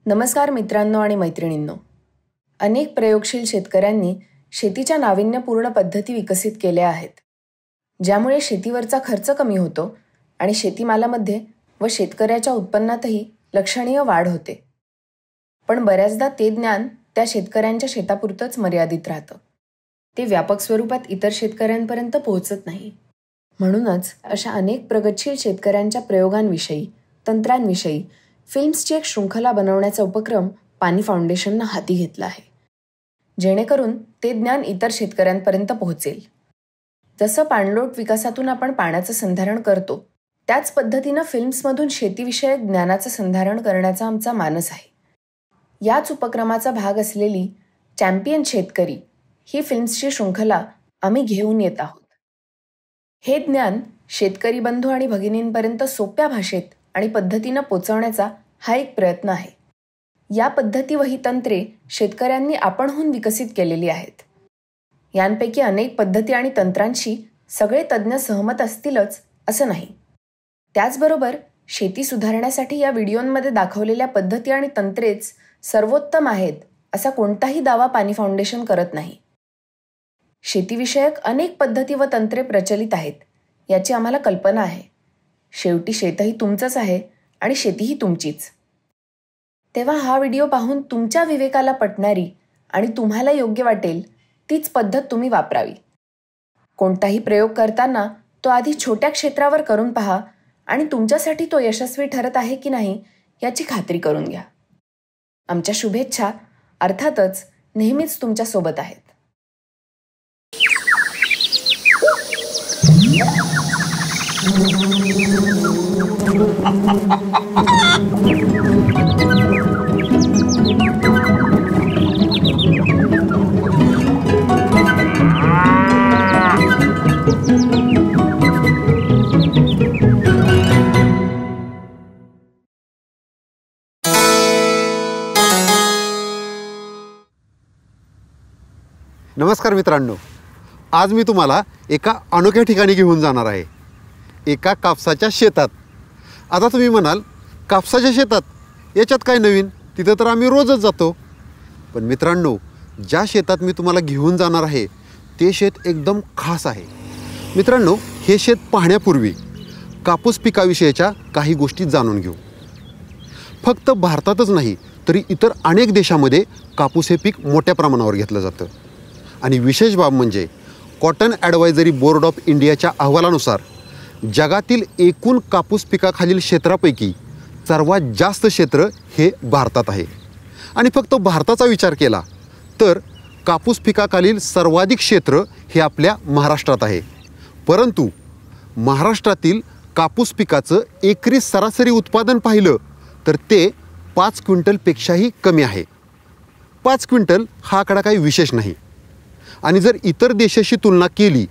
नमस्कार मित्रांनो आणि मैत्रिणींनो. अनेक प्रयोगशील शेतकऱ्यांनी शेतीच्या नाविन्यपूर्ण पद्धती विकसित केल्या आहेत, ज्यामुळे शेतीवरचा खर्च कमी होतो आणि शेतीमालामध्ये व शेतकऱ्याच्या उत्पन्नातही लक्षणीय वाढ होते. पण बऱ्याचदा ते ज्ञान त्या शेतकऱ्यांच्या शेतापुरतंच मर्यादित राहतं. ते व्यापक स्वरूपात इतर शेतकऱ्यांपर्यंत पोहोचत नाही. म्हणूनच अशा अनेक प्रगतशील शेतकऱ्यांच्या प्रयोगांविषयी, तंत्रांविषयी फिल्म्सची एक शृंखला बनवण्याचा उपक्रम पाणी फाउंडेशननं हाती घेतला आहे, जेणेकरून ते ज्ञान इतर शेतकऱ्यांपर्यंत पोहोचेल. जसं पाणलोट विकासातून आपण पाण्याचं संधारण करतो, त्याच पद्धतीनं फिल्म्समधून शेतीविषयक ज्ञानाचं संधारण करण्याचा आमचा मानस आहे. याच उपक्रमाचा भाग असलेली चॅम्पियन शेतकरी ही फिल्म्सची शृंखला आम्ही घेऊन येत आहोत. हे ज्ञान शेतकरी बंधू आणि भगिनींपर्यंत सोप्या भाषेत आणि पद्धतीनं पोचवण्याचा हा एक प्रयत्न आहे. या पद्धती व ही तंत्रे शेतकऱ्यांनी आपणहून विकसित केलेली आहेत. यांपैकी अनेक पद्धती आणि तंत्रांशी सगळे तज्ज्ञ सहमत असतीलच असं नाही. त्याचबरोबर शेती सुधारण्यासाठी या व्हिडिओमध्ये दाखवलेल्या पद्धती आणि तंत्रेच सर्वोत्तम आहेत असा कोणताही दावा पाणी फाउंडेशन करत नाही. शेतीविषयक अनेक पद्धती व तंत्रे प्रचलित आहेत याची आम्हाला कल्पना आहे. शेवटी शेतही तुमचंच आहे आणि शेतीही तुमचीच. तेव्हा हा व्हिडिओ पाहून तुमच्या विवेकाला पटणारी आणि तुम्हाला योग्य वाटेल तीच पद्धत तुम्ही वापरावी. कोणताही प्रयोग करताना तो आधी छोट्या क्षेत्रावर करून पहा आणि तुमच्यासाठी तो यशस्वी ठरत आहे की नाही याची खात्री करून घ्या. आमच्या शुभेच्छा अर्थातच नेहमीच तुमच्या सोबत आहेत. नमस्कार मित्रांनो, आज मी तुम्हाला एका अनोख्या ठिकाणी घेऊन जाणार आहे. एका कापसाच्या शेतात. आता तुम्ही म्हणाल, कापसाच्या शेतात याच्यात काय नवीन? तिथं तर आम्ही रोजच जातो. पण मित्रांनो, ज्या शेतात मी तुम्हाला घेऊन जाणार आहे ते शेत एकदम खास आहे. मित्रांनो, हे शेत पाहण्यापूर्वी कापूस पिकाविषयीच्या काही गोष्टी जाणून घेऊ. फक्त भारतातच नाही तरी इतर अनेक देशामध्ये कापूस हे पीक मोठ्या प्रमाणावर घेतलं जातं. आणि विशेष बाब म्हणजे कॉटन ॲडवायझरी बोर्ड ऑफ इंडियाच्या अहवालानुसार जगातील एकूण कापूस पिकाखालील क्षेत्रापैकी सर्वात जास्त क्षेत्र हे भारतात आहे. आणि फक्त भारताचा विचार केला तर कापूस पिकाखालील सर्वाधिक क्षेत्र हे आपल्या महाराष्ट्रात आहे. परंतु महाराष्ट्रातील कापूस पिकाचं एकरी सरासरी उत्पादन पाहिलं तर ते 5 क्विंटलपेक्षाही कमी आहे. 5 क्विंटल हा आकडा काही विशेष नाही. आणि जर इतर देशाशी तुलना केली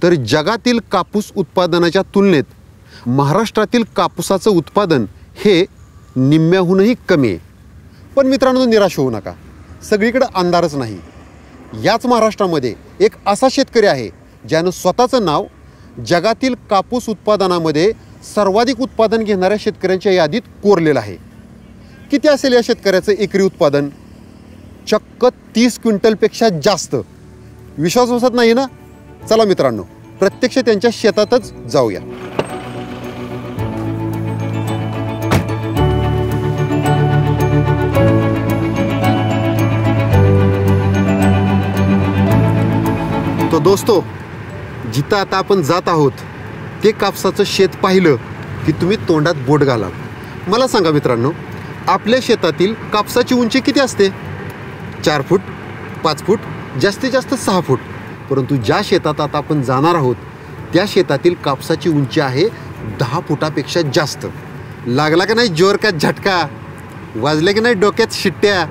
तर जगातील कापूस उत्पादनाच्या तुलनेत महाराष्ट्रातील कापूसाचं उत्पादन हे निम्म्याहूनही कमी आहे. पण मित्रांनो, निराश होऊ नका. सगळीकडे अंधारच नाही. याच महाराष्ट्रामध्ये एक असा शेतकरी आहे ज्यानं स्वतःचं नाव जगातील कापूस उत्पादनामध्ये सर्वाधिक उत्पादन घेणाऱ्या शेतकऱ्यांच्या यादीत कोरलेलं आहे. किती असेल या शेतकऱ्याचं एकरी उत्पादन? चक्क 30 क्विंटलपेक्षा जास्त. विश्वास बसत नाही ना? चला मित्रांनो, प्रत्यक्ष त्यांच्या शेतातच जाऊया. तो दोस्तो, जिथं आता आपण जात आहोत ते कापसाचं शेत पाहिलं की तुम्ही तोंडात बोट घालाल. मला सांगा मित्रांनो, आपल्या शेतातील कापसाची उंची किती असते? 4 फूट, 5 फूट, जास्तीत जास्त 6 फूट. परंतु ज्या शेतात आता आपण जाणार आहोत त्या शेतातील कापसाची उंची आहे 10 फुटापेक्षा जास्त. लागला की नाही जोर का झटका? वाजले की नाही डोक्यात शिट्ट्या?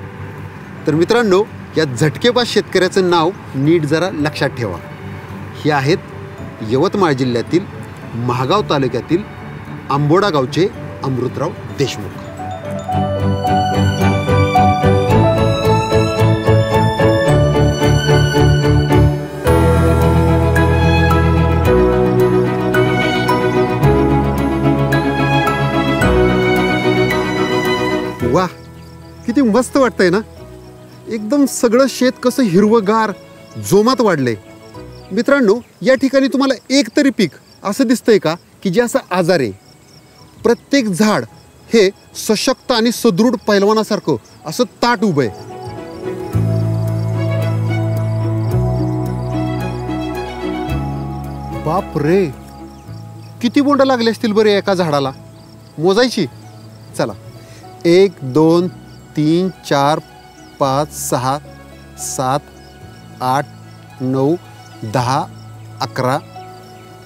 तर मित्रांनो, या झटकेबाज शेतकऱ्याचं नाव नीट जरा लक्षात ठेवा. हे आहेत यवतमाळ जिल्ह्यातील महागाव तालुक्यातील आंबोडा गावचे अमृतराव देशमुख. किती मस्त वाटतंय ना. एकदम सगळं शेत कसं हिरवंगार जोमात वाढलंय. मित्रांनो, या ठिकाणी तुम्हाला एक तरी पीक असं दिसतंय का की जे असं आजार आहे? प्रत्येक झाड हे सशक्त आणि सदृढ पैलवानासारखं असं ताट उभं आहे. बाप रे, किती बोंड लागले असतील बरे एका झाडाला? मोजायची. चला, 1 2 3 4 5 6 7 8 9 10 11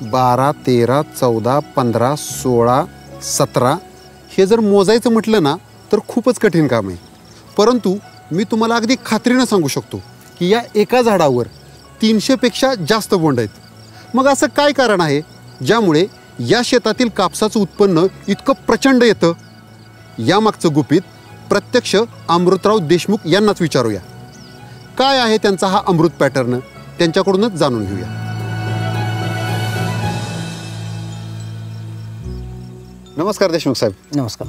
12 13 14 15 16 17. हे जर मोजायचं म्हटलं ना तर खूपच कठीण काम आहे. परंतु मी तुम्हाला अगदी खात्रीनं सांगू शकतो की या एका झाडावर 300पेक्षा जास्त बोंड आहेत. मग असं काय कारण आहे ज्यामुळे या शेतातील कापसाचं उत्पन्न इतकं प्रचंड येतं? यामागचं गुपित प्रत्यक्ष अमृतराव देशमुख यांनाच विचारूया. काय आहे त्यांचा हा अमृत पॅटर्न, त्यांच्याकडूनच जाणून घेऊया. नमस्कार देशमुख साहेब. नमस्कार.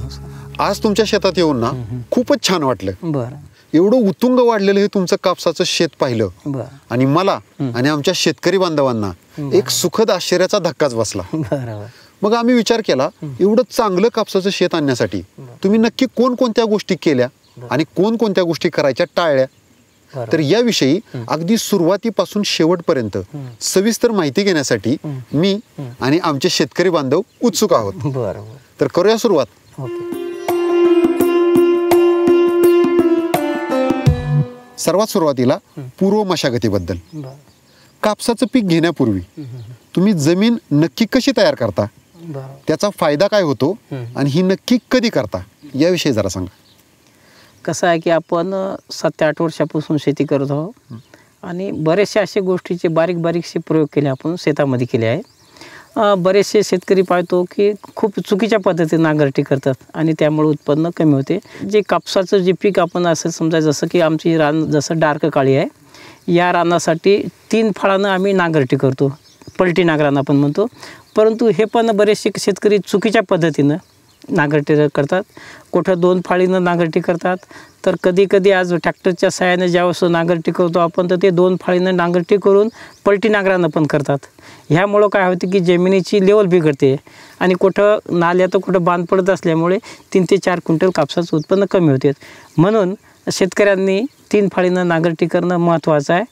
आज तुमच्या शेतात येऊन ना खूपच छान वाटलं. बरं. एवढं उतुंग वाढलेलं हे तुमचं कापसाचं शेत पाहिलं बरं. आणि मला आणि आमच्या शेतकरी बांधवांना एक सुखद आश्चर्याचा धक्काच बसला. बरोबर. मग आम्ही विचार केला, एवढं चांगलं कापसाचं शेत आणण्यासाठी तुम्ही नक्की कोणकोणत्या गोष्टी केल्या आणि कोणकोणत्या गोष्टी करायच्या टाळल्या? तर याविषयी अगदी सुरुवातीपासून शेवटपर्यंत सविस्तर माहिती घेण्यासाठी मी आणि आमचे शेतकरी बांधव उत्सुक आहोत. बरोबर. तर करूया सुरुवात. सर्वात सुरुवातीला पूर्व मशागतीबद्दल. कापसाचं पीक घेण्यापूर्वी तुम्ही जमीन नक्की कशी तयार करता, त्याचा फायदा काय होतो आणि ही नक्की कधी करता, याविषयी जरा सांगा. कसं आहे की आपण 7 ते 8 वर्षापासून शेती करत आहोत आणि बरेचसे असे गोष्टीचे बारीकसे प्रयोग केले आपण शेतामध्ये केले आहे. बरेचसे शेतकरी पाहतो की खूप चुकीच्या पद्धतीने नांगरटी करतात आणि त्यामुळे उत्पन्न कमी होते. जे कापसाचं जे पीक आपण असं समजा, जसं की आमची रान जसं डार्क काळी आहे, या रानासाठी 3 फाळानं आम्ही नांगरटी करतो, पलटी नांगरानं आपण म्हणतो. परंतु हे पण बरेचसे शेतकरी चुकीच्या पद्धतीनं नांगरटी करतात. कुठं 2 फाळीनं नांगरटी करतात, तर कधी आज ट्रॅक्टरच्या साहाय्याने ज्यावेळेस नांगरटी करतो आपण, तर ते 2 फाळीनं नांगरटी करून पलटी नांगरानं पण करतात. ह्यामुळं काय होतं की जमिनीची लेवल बिघडते आणि कुठं नाल्यात कुठं बांध पडत असल्यामुळे 3 ते 4 क्विंटल कापसाचं उत्पन्न कमी होते. म्हणून शेतकऱ्यांनी 3 फाळीनं नांगरटी करणं महत्त्वाचं आहे.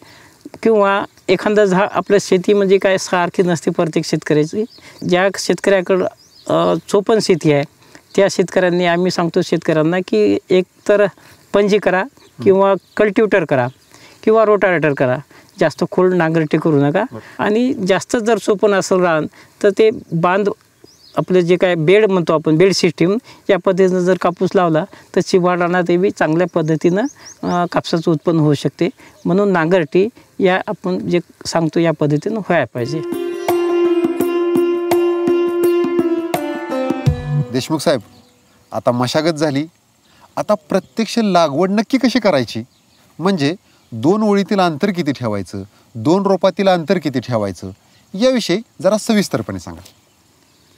किंवा एखादं झाड, आपल्या शेती म्हणजे काय सारखी नसते प्रत्येक शेतकऱ्याची. ज्या शेतकऱ्याकडं चोपण शेती आहे त्या शेतकऱ्यांनी आम्ही सांगतो शेतकऱ्यांना की एक तर पंजी करा किंवा कल्टिवेटर करा किंवा रोटावेटर करा. जास्त खोल नांगरटी करू नका. आणि जास्त जर चोपण असेल रान तर ते बांध, आपलं जे काय बेड म्हणतो आपण, बेड सिस्टीम, या पद्धतीनं जर कापूस लावला तर चिवाड रानात बी चांगल्या पद्धतीनं कापसाचं उत्पन्न होऊ शकते. म्हणून नांगरटी या आपण जे सांगतो या पद्धतीनं व्हायला पाहिजे. देशमुख साहेब, आता मशागत झाली, आता प्रत्यक्ष लागवड नक्की कशी करायची? म्हणजे 2 ओळीतील अंतर किती ठेवायचं, 2 रोपातील अंतर किती ठेवायचं, याविषयी जरा सविस्तरपणे सांगा.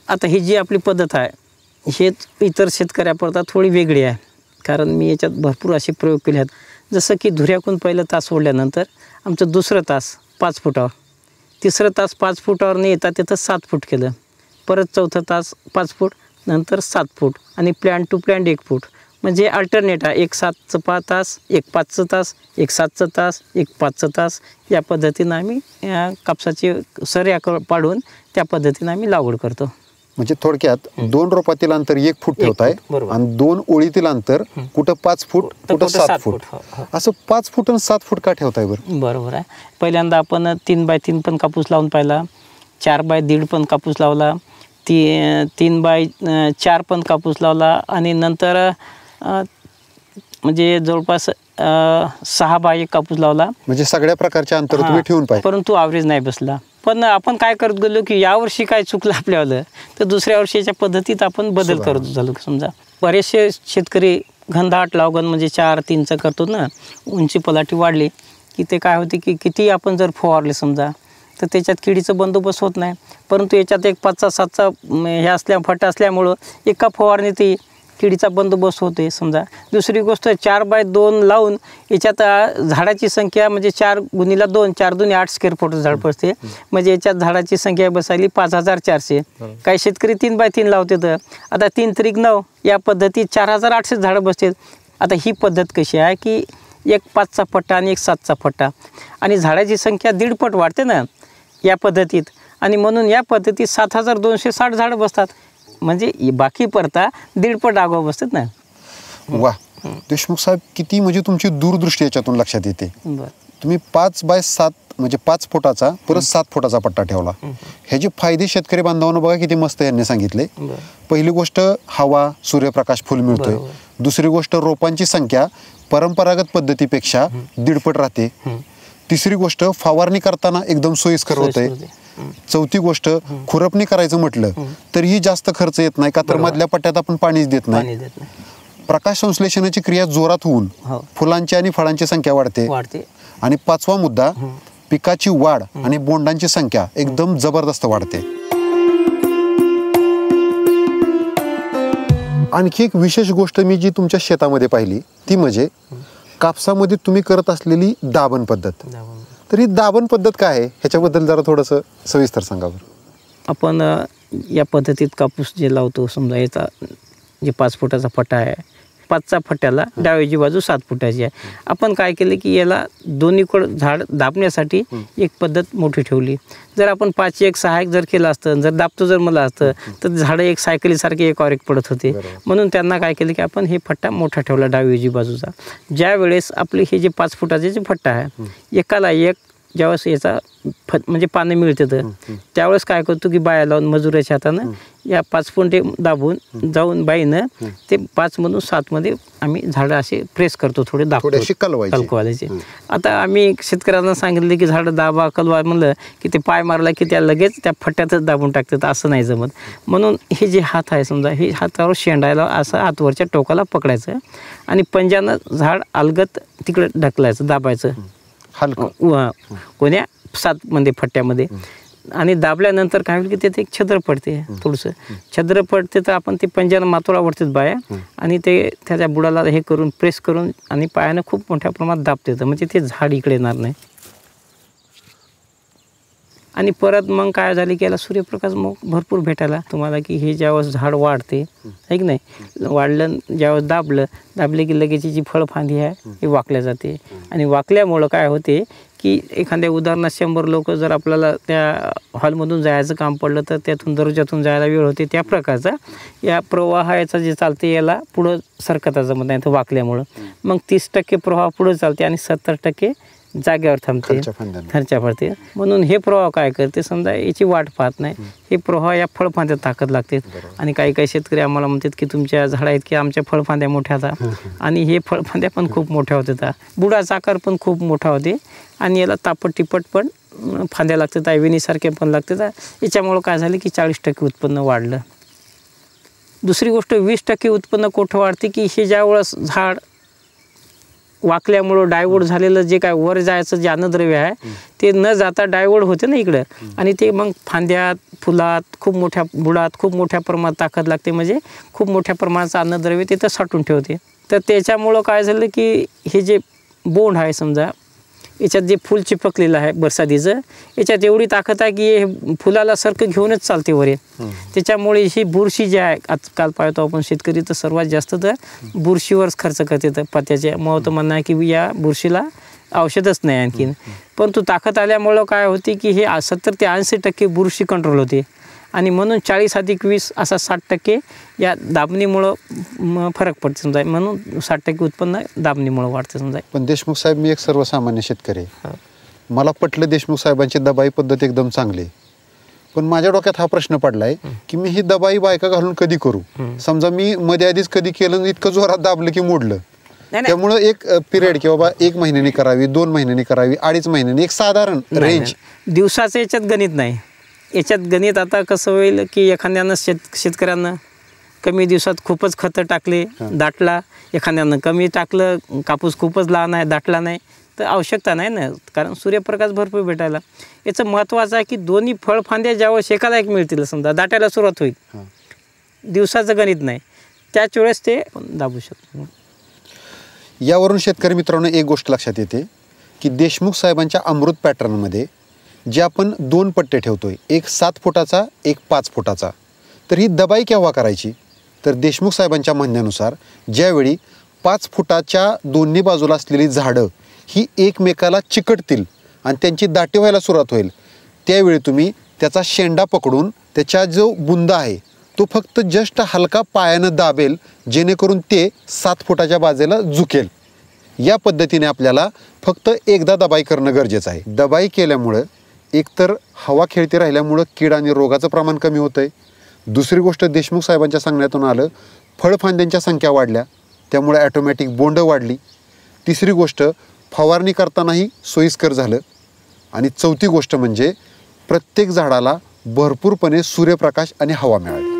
आता ही जी आपली पद्धत आहे हे इतर शेतकऱ्यापर्यंत थोडी वेगळी आहे. कारण मी याच्यात भरपूर असे प्रयोग केले आहेत. जसं की धुऱ्याकून पहिलं तास सोडल्यानंतर आमचं दुसरं तास 5 फुटावर, तिसरं तास 5 फुटावर नाही येतात तिथं 7 फूट केलं, परत चौथं तास 5 फूट, नंतर 7 फूट आणि प्लॅन टू प्लॅन 1 फूट. म्हणजे अल्टरनेट आहे, 1 7चं तास, 1 5चं तास, 1 7चं तास, 1 5चं तास. या पद्धतीनं आम्ही कापसाची सर्या पाडून त्या पद्धतीनं आम्ही लागवड करतो. म्हणजे थोडक्यात 2 रोपातील अंतर 1 फूट ठेवताय आणि 2 ओळीतील अंतर कुठं 5 फूट कुठं 7 फूट. असं 5 फूट आणि 7 फूट का ठेवताय बरं? बरोबर आहे. पहिल्यांदा आपण 3 बाय 3 पण कापूस लावून पाहिला, 4 बाय 1.5 पण कापूस लावला, 3 बाय 4 पण कापूस लावला आणि नंतर म्हणजे जवळपास 6 बाय 1 कापूस लावला. म्हणजे सगळ्या प्रकारच्या अंतर तुम्ही ठेवून पाहिजे. परंतु ॲव्हरेज नाही बसला. पण आपण काय करत गेलो की यावर्षी काय चुकलं आपल्याला, तर दुसऱ्या वर्षीच्या पद्धतीत आपण बदल करत झालो. समजा बरेचसे शेतकरी घनदाट लावगण म्हणजे 4-3चं करतो ना, उंची पलाटी वाढली की ते काय होते की किती आपण जर फवारले समजा तर त्याच्यात किडीचं बंदोबस्त होत नाही. परंतु याच्यात एक 5चा 7चा हे फट असल्यामुळं एका फवारणीत किडीचा बंदोबस्त होते समजा. दुसरी गोष्ट 4x2 लावून याच्यात झाडाची संख्या म्हणजे 4x2 4×2 8 स्क्वेअर फूट झाड बसते. म्हणजे याच्यात झाडाची संख्या बसायली 5400. काही शेतकरी 3x3 लावते. तर आता 3×9 या पद्धतीत 4800 झाडं बसते. आता ही पद्धत कशी आहे की एक 5चा पट्टा आणि एक 7चा पट्टा आणि झाडाची संख्या 1.5 पट वाढते ना या पद्धतीत. आणि म्हणून या पद्धतीत 7260 झाडं बसतात. म्हणजे बाकी परता 1.5 पट आगाऊ बसतात ना. वा देशमुख साहेब, किती म्हणजे तुमची दूरदृष्टी याच्यातून लक्षात येते. बरं. तुम्ही 5x7 म्हणजे 5 फुटाचा परत 7 फुटाचा पट्टा ठेवला. ह्याचे फायदे शेतकरी बांधवांना बघा किती मस्त यांनी सांगितले. पहिली गोष्ट हवा सूर्यप्रकाश फुल मिळतोय. दुसरी गोष्ट रोपांची संख्या परंपरागत पद्धतीपेक्षा 1.5 पट राहते. तिसरी गोष्ट फवारणी करताना एकदम सोयीस्कर होते. चौथी गोष्ट खुरपणी करायचं म्हटलं तरीही जास्त खर्च येत नाही, का तर मधल्या पट्ट्यात आपण पाणीच देत नाही. प्रकाश संश्लेषणाची क्रिया जोरात होऊन फुलांची आणि फळांची संख्या वाढते. आणि 5वा मुद्दा, पिकाची वाढ आणि बोंडांची संख्या एकदम जबरदस्त वाढते. आणखी एक विशेष गोष्ट मी जी तुमच्या शेतामध्ये पाहिली ती म्हणजे कापसामध्ये तुम्ही करत असलेली दाबण पद्धत. तर ही दाबण पद्धत काय आहे ह्याच्याबद्दल जरा थोडंसं सविस्तर सांगा बरं. आपण या पद्धतीत कापूस जे लावतो समजा याचा जे 5 फुटाचा पट्टा आहे, 5च्या पट्ट्याला डावीची बाजू 7 फुटाची आहे. आपण काय केलं की याला दोन्हीकडं झाड दाबण्यासाठी एक पद्धत मोठी ठेवली. जर आपण 5-1-6 जर केलं असतं, जर दाबतो जर मला असतं तर झाडं एक सायकलीसारखे एकावर एक पडत होते. म्हणून त्यांना काय केलं की आपण हे पट्टा मोठा ठेवला डावीची बाजूचा. ज्या वेळेस आपले हे जे 5 फुटाचे जे पट्टा आहे एकाला एक ज्यावेळेस याचा म्हणजे पानं मिळते तर त्यावेळेस काय करतो की बाया लावून मजुराच्या हातानं या 5 फुटे दाबून जाऊन बाईनं ते 5मधून 7मध्ये आम्ही झाडं असे प्रेस करतो, थोडे दाबतो कलकवायचे. आता आम्ही शेतकऱ्यांना सांगितले की झाडं दाबा कलवा म्हणलं की ते पाय मारला की त्या लगेच त्या फट्ट्यातच दाबून टाकतात, असं नाही जमत. म्हणून हे जे हात आहे समजा हे हातावर शेंडायला असं हातवरच्या टोकाला पकडायचं आणि पंजानं झाड अलगत तिकडे ढकलायचं, दाबायचं कोण्या 7 फट्ट्यामध्ये. आणि दाबल्यानंतर काय होईल की तिथे एक छद्र पडते, थोडंसं छद्र पडते तर आपण ते पंजानं मातोळा वरतीच बाया आणि ते त्याच्या बुडाला हे करून प्रेस करून आणि पायानं खूप मोठ्या प्रमाणात दाबते, म्हणजे ते झाड इकडे येणार नाही. आणि परत मग काय झाले की याला सूर्यप्रकाश मग भरपूर भेटायला तुम्हाला की हे ज्यावेळेस झाड वाढते आहे की नाही, वाढलं ज्यावेळेस दाबले की लगेच जी फळफांदी आहे ही वाकल्या जाते. आणि वाकल्यामुळं काय होते की एखाद्या उदाहरणात 100 लोक जर आपल्याला त्या हॉलमधून जायचं काम पडलं तर त्यातून दरवाजातून जायला वेळ होते. त्या प्रकारचा या प्रवाहाचा जे चालते याला पुढं सरकता जमत नाही तर वाकल्यामुळं. मग 30% प्रवाह पुढं चालते आणि 70% जागेवर थांबते, खर्चा पडते. म्हणून हे प्रवाह काय करते समजा याची वाट पाहत नाही, हे प्रवाह या फळफांद्यात ताकद लागते. आणि काही शेतकरी आम्हाला म्हणतात की तुमच्या झाडा आहेत की आमच्या फळफांद्या मोठ्या होता आणि हे फळफांद्या पण खूप मोठ्या होत्या, बुडाचा आकार पण खूप मोठा होते आणि याला तापट टिपट पण फांद्या लागतात, आयविनीसारखे पण लागतात. याच्यामुळं काय झालं की 40% उत्पन्न वाढलं. दुसरी गोष्ट 20% उत्पन्न कुठं वाढते की हे ज्यावेळेस झाड वाकल्यामुळं डायवर्ट झालेलं जे काय वर जायचं जे अन्नद्रव्य आहे ते न जाता डायवर्ट होते ना इकडं आणि ते मग फांद्यात फुलात खूप मोठ्या बुडात खूप मोठ्या प्रमाणात ताकद लागते, म्हणजे खूप मोठ्या प्रमाणाचं अन्नद्रव्य तिथं साठवून ठेवते. तर त्याच्यामुळं काय झालं की हे जे बोंड आहे समजा याच्यात जे फूल चिपकलेलं आहे बरसातीचं याच्यात एवढी ताकद आहे की हे फुलाला सारखं घेऊनच चालते वर. त्याच्यामुळे ही बुरशी जी आहे आजकाल पाहतो आपण शेतकरी तर सर्वात जास्त तर बुरशीवरच खर्च करते. तर पत्त्याच्या मग म्हणणं आहे की या बुरशीला औषधच नाही आणखीन, परंतु ताकद आल्यामुळं काय होते की हे 70 ते 80% बुरशी कंट्रोल होते. आणि म्हणून 40 अधिक 20 असा 60% या दाबणीमुळं फरक पडते समजा. म्हणून 60% उत्पन्न दाबणीमुळं वाढतं समजा. पण देशमुख साहेब, मी एक सर्वसामान्य शेतकरी, मला पटलं देशमुख साहेबांची दबाई पद्धत एकदम चांगली, पण माझ्या डोक्यात हा प्रश्न पडलाय की मी ही दबाई बायका घालून कधी करू. समजा मी मध्ये आधीच कधी केलं इतकं जोरात दाबलं की मोडलं, त्यामुळं एक पिरियड की बाबा 1 महिन्यानी करावी, 2 महिन्यांनी करावी, 2.5 महिन्यांनी, एक साधारण रेंज. दिवसाचं याच्यात गणित नाही. याच्यात गणित आता कसं होईल की एखाद्यानं शेतकऱ्यांना कमी दिवसात खूपच खतं टाकले दाटला, एखाद्यानं कमी टाकलं कापूस खूपच लहान आहे दाटला नाही, तर आवश्यकता नाही ना, कारण सूर्यप्रकाश भरपूर भेटायला. याचं महत्त्वाचं आहे की दोन्ही फळफांद्या ज्यावेळेस एकाला एक मिळतील समजा दाटायला सुरुवात होईल, दिवसाचं गणित नाही. त्याच वेळेस ते दाबू शकतो. यावरून शेतकरी मित्रांनो एक गोष्ट लक्षात येते की देशमुख साहेबांच्या अमृत पॅटर्नमध्ये जे आपण 2 पट्टे ठेवतोय, एक 7 फुटाचा, एक 5 फुटाचा, तर ही दबाई केव्हा करायची? तर देशमुख साहेबांच्या म्हणण्यानुसार ज्यावेळी 5 फुटाच्या दोन्ही बाजूला असलेली झाडं ही एकमेकाला चिकटतील आणि त्यांची दाटी व्हायला सुरुवात होईल, त्यावेळी तुम्ही त्याचा शेंडा पकडून त्याचा जो बुंदा आहे तो फक्त जस्ट हलका पायानं दाबेल, जेणेकरून ते 7 फुटाच्या बाजूला झुकेल. या पद्धतीने आपल्याला फक्त एकदा दबाई करणं गरजेचं आहे. दबाई केल्यामुळं एकतर हवा खेळती राहिल्यामुळं कीड आणि रोगाचं प्रमाण कमी होतं आहे. दुसरी गोष्ट देशमुख साहेबांच्या सांगण्यातून आलं, फळफांद्यांच्या संख्या वाढल्या, त्यामुळे ॲटोमॅटिक बोंडं वाढली. तिसरी गोष्ट फवारणी करतानाही सोयीस्कर झालं. आणि चौथी गोष्ट म्हणजे प्रत्येक झाडाला भरपूरपणे सूर्यप्रकाश आणि हवा मिळाली.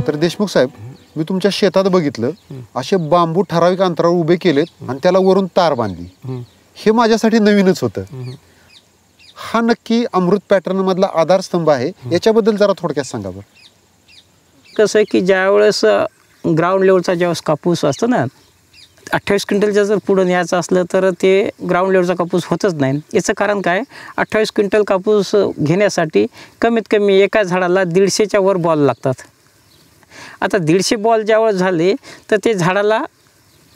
तर देशमुख साहेब, मी तुमच्या शेतात बघितलं, असे बांबू ठराविक अंतरावर उभे केलेत आणि त्याला वरून तार बांधली. हे माझ्यासाठी नवीनच होतं. हा नक्की अमृत पॅटर्न मधला आधारस्तंभ आहे, याच्याबद्दल जरा थोडक्यात सांगा बरं. कसं आहे की ज्यावेळेस ग्राउंड लेवलचा ज्यावेळेस कापूस असतो ना, 28 क्विंटलच्या जर पुढं न्यायचं असलं तर ते ग्राउंड लेवलचा कापूस होतच नाही. याचं कारण काय, 28 क्विंटल कापूस घेण्यासाठी कमीत कमी एका झाडाला 150च्या वर बॉल लागतात. आता 150 बॉल ज्यावेळेस झाले तर ते झाडाला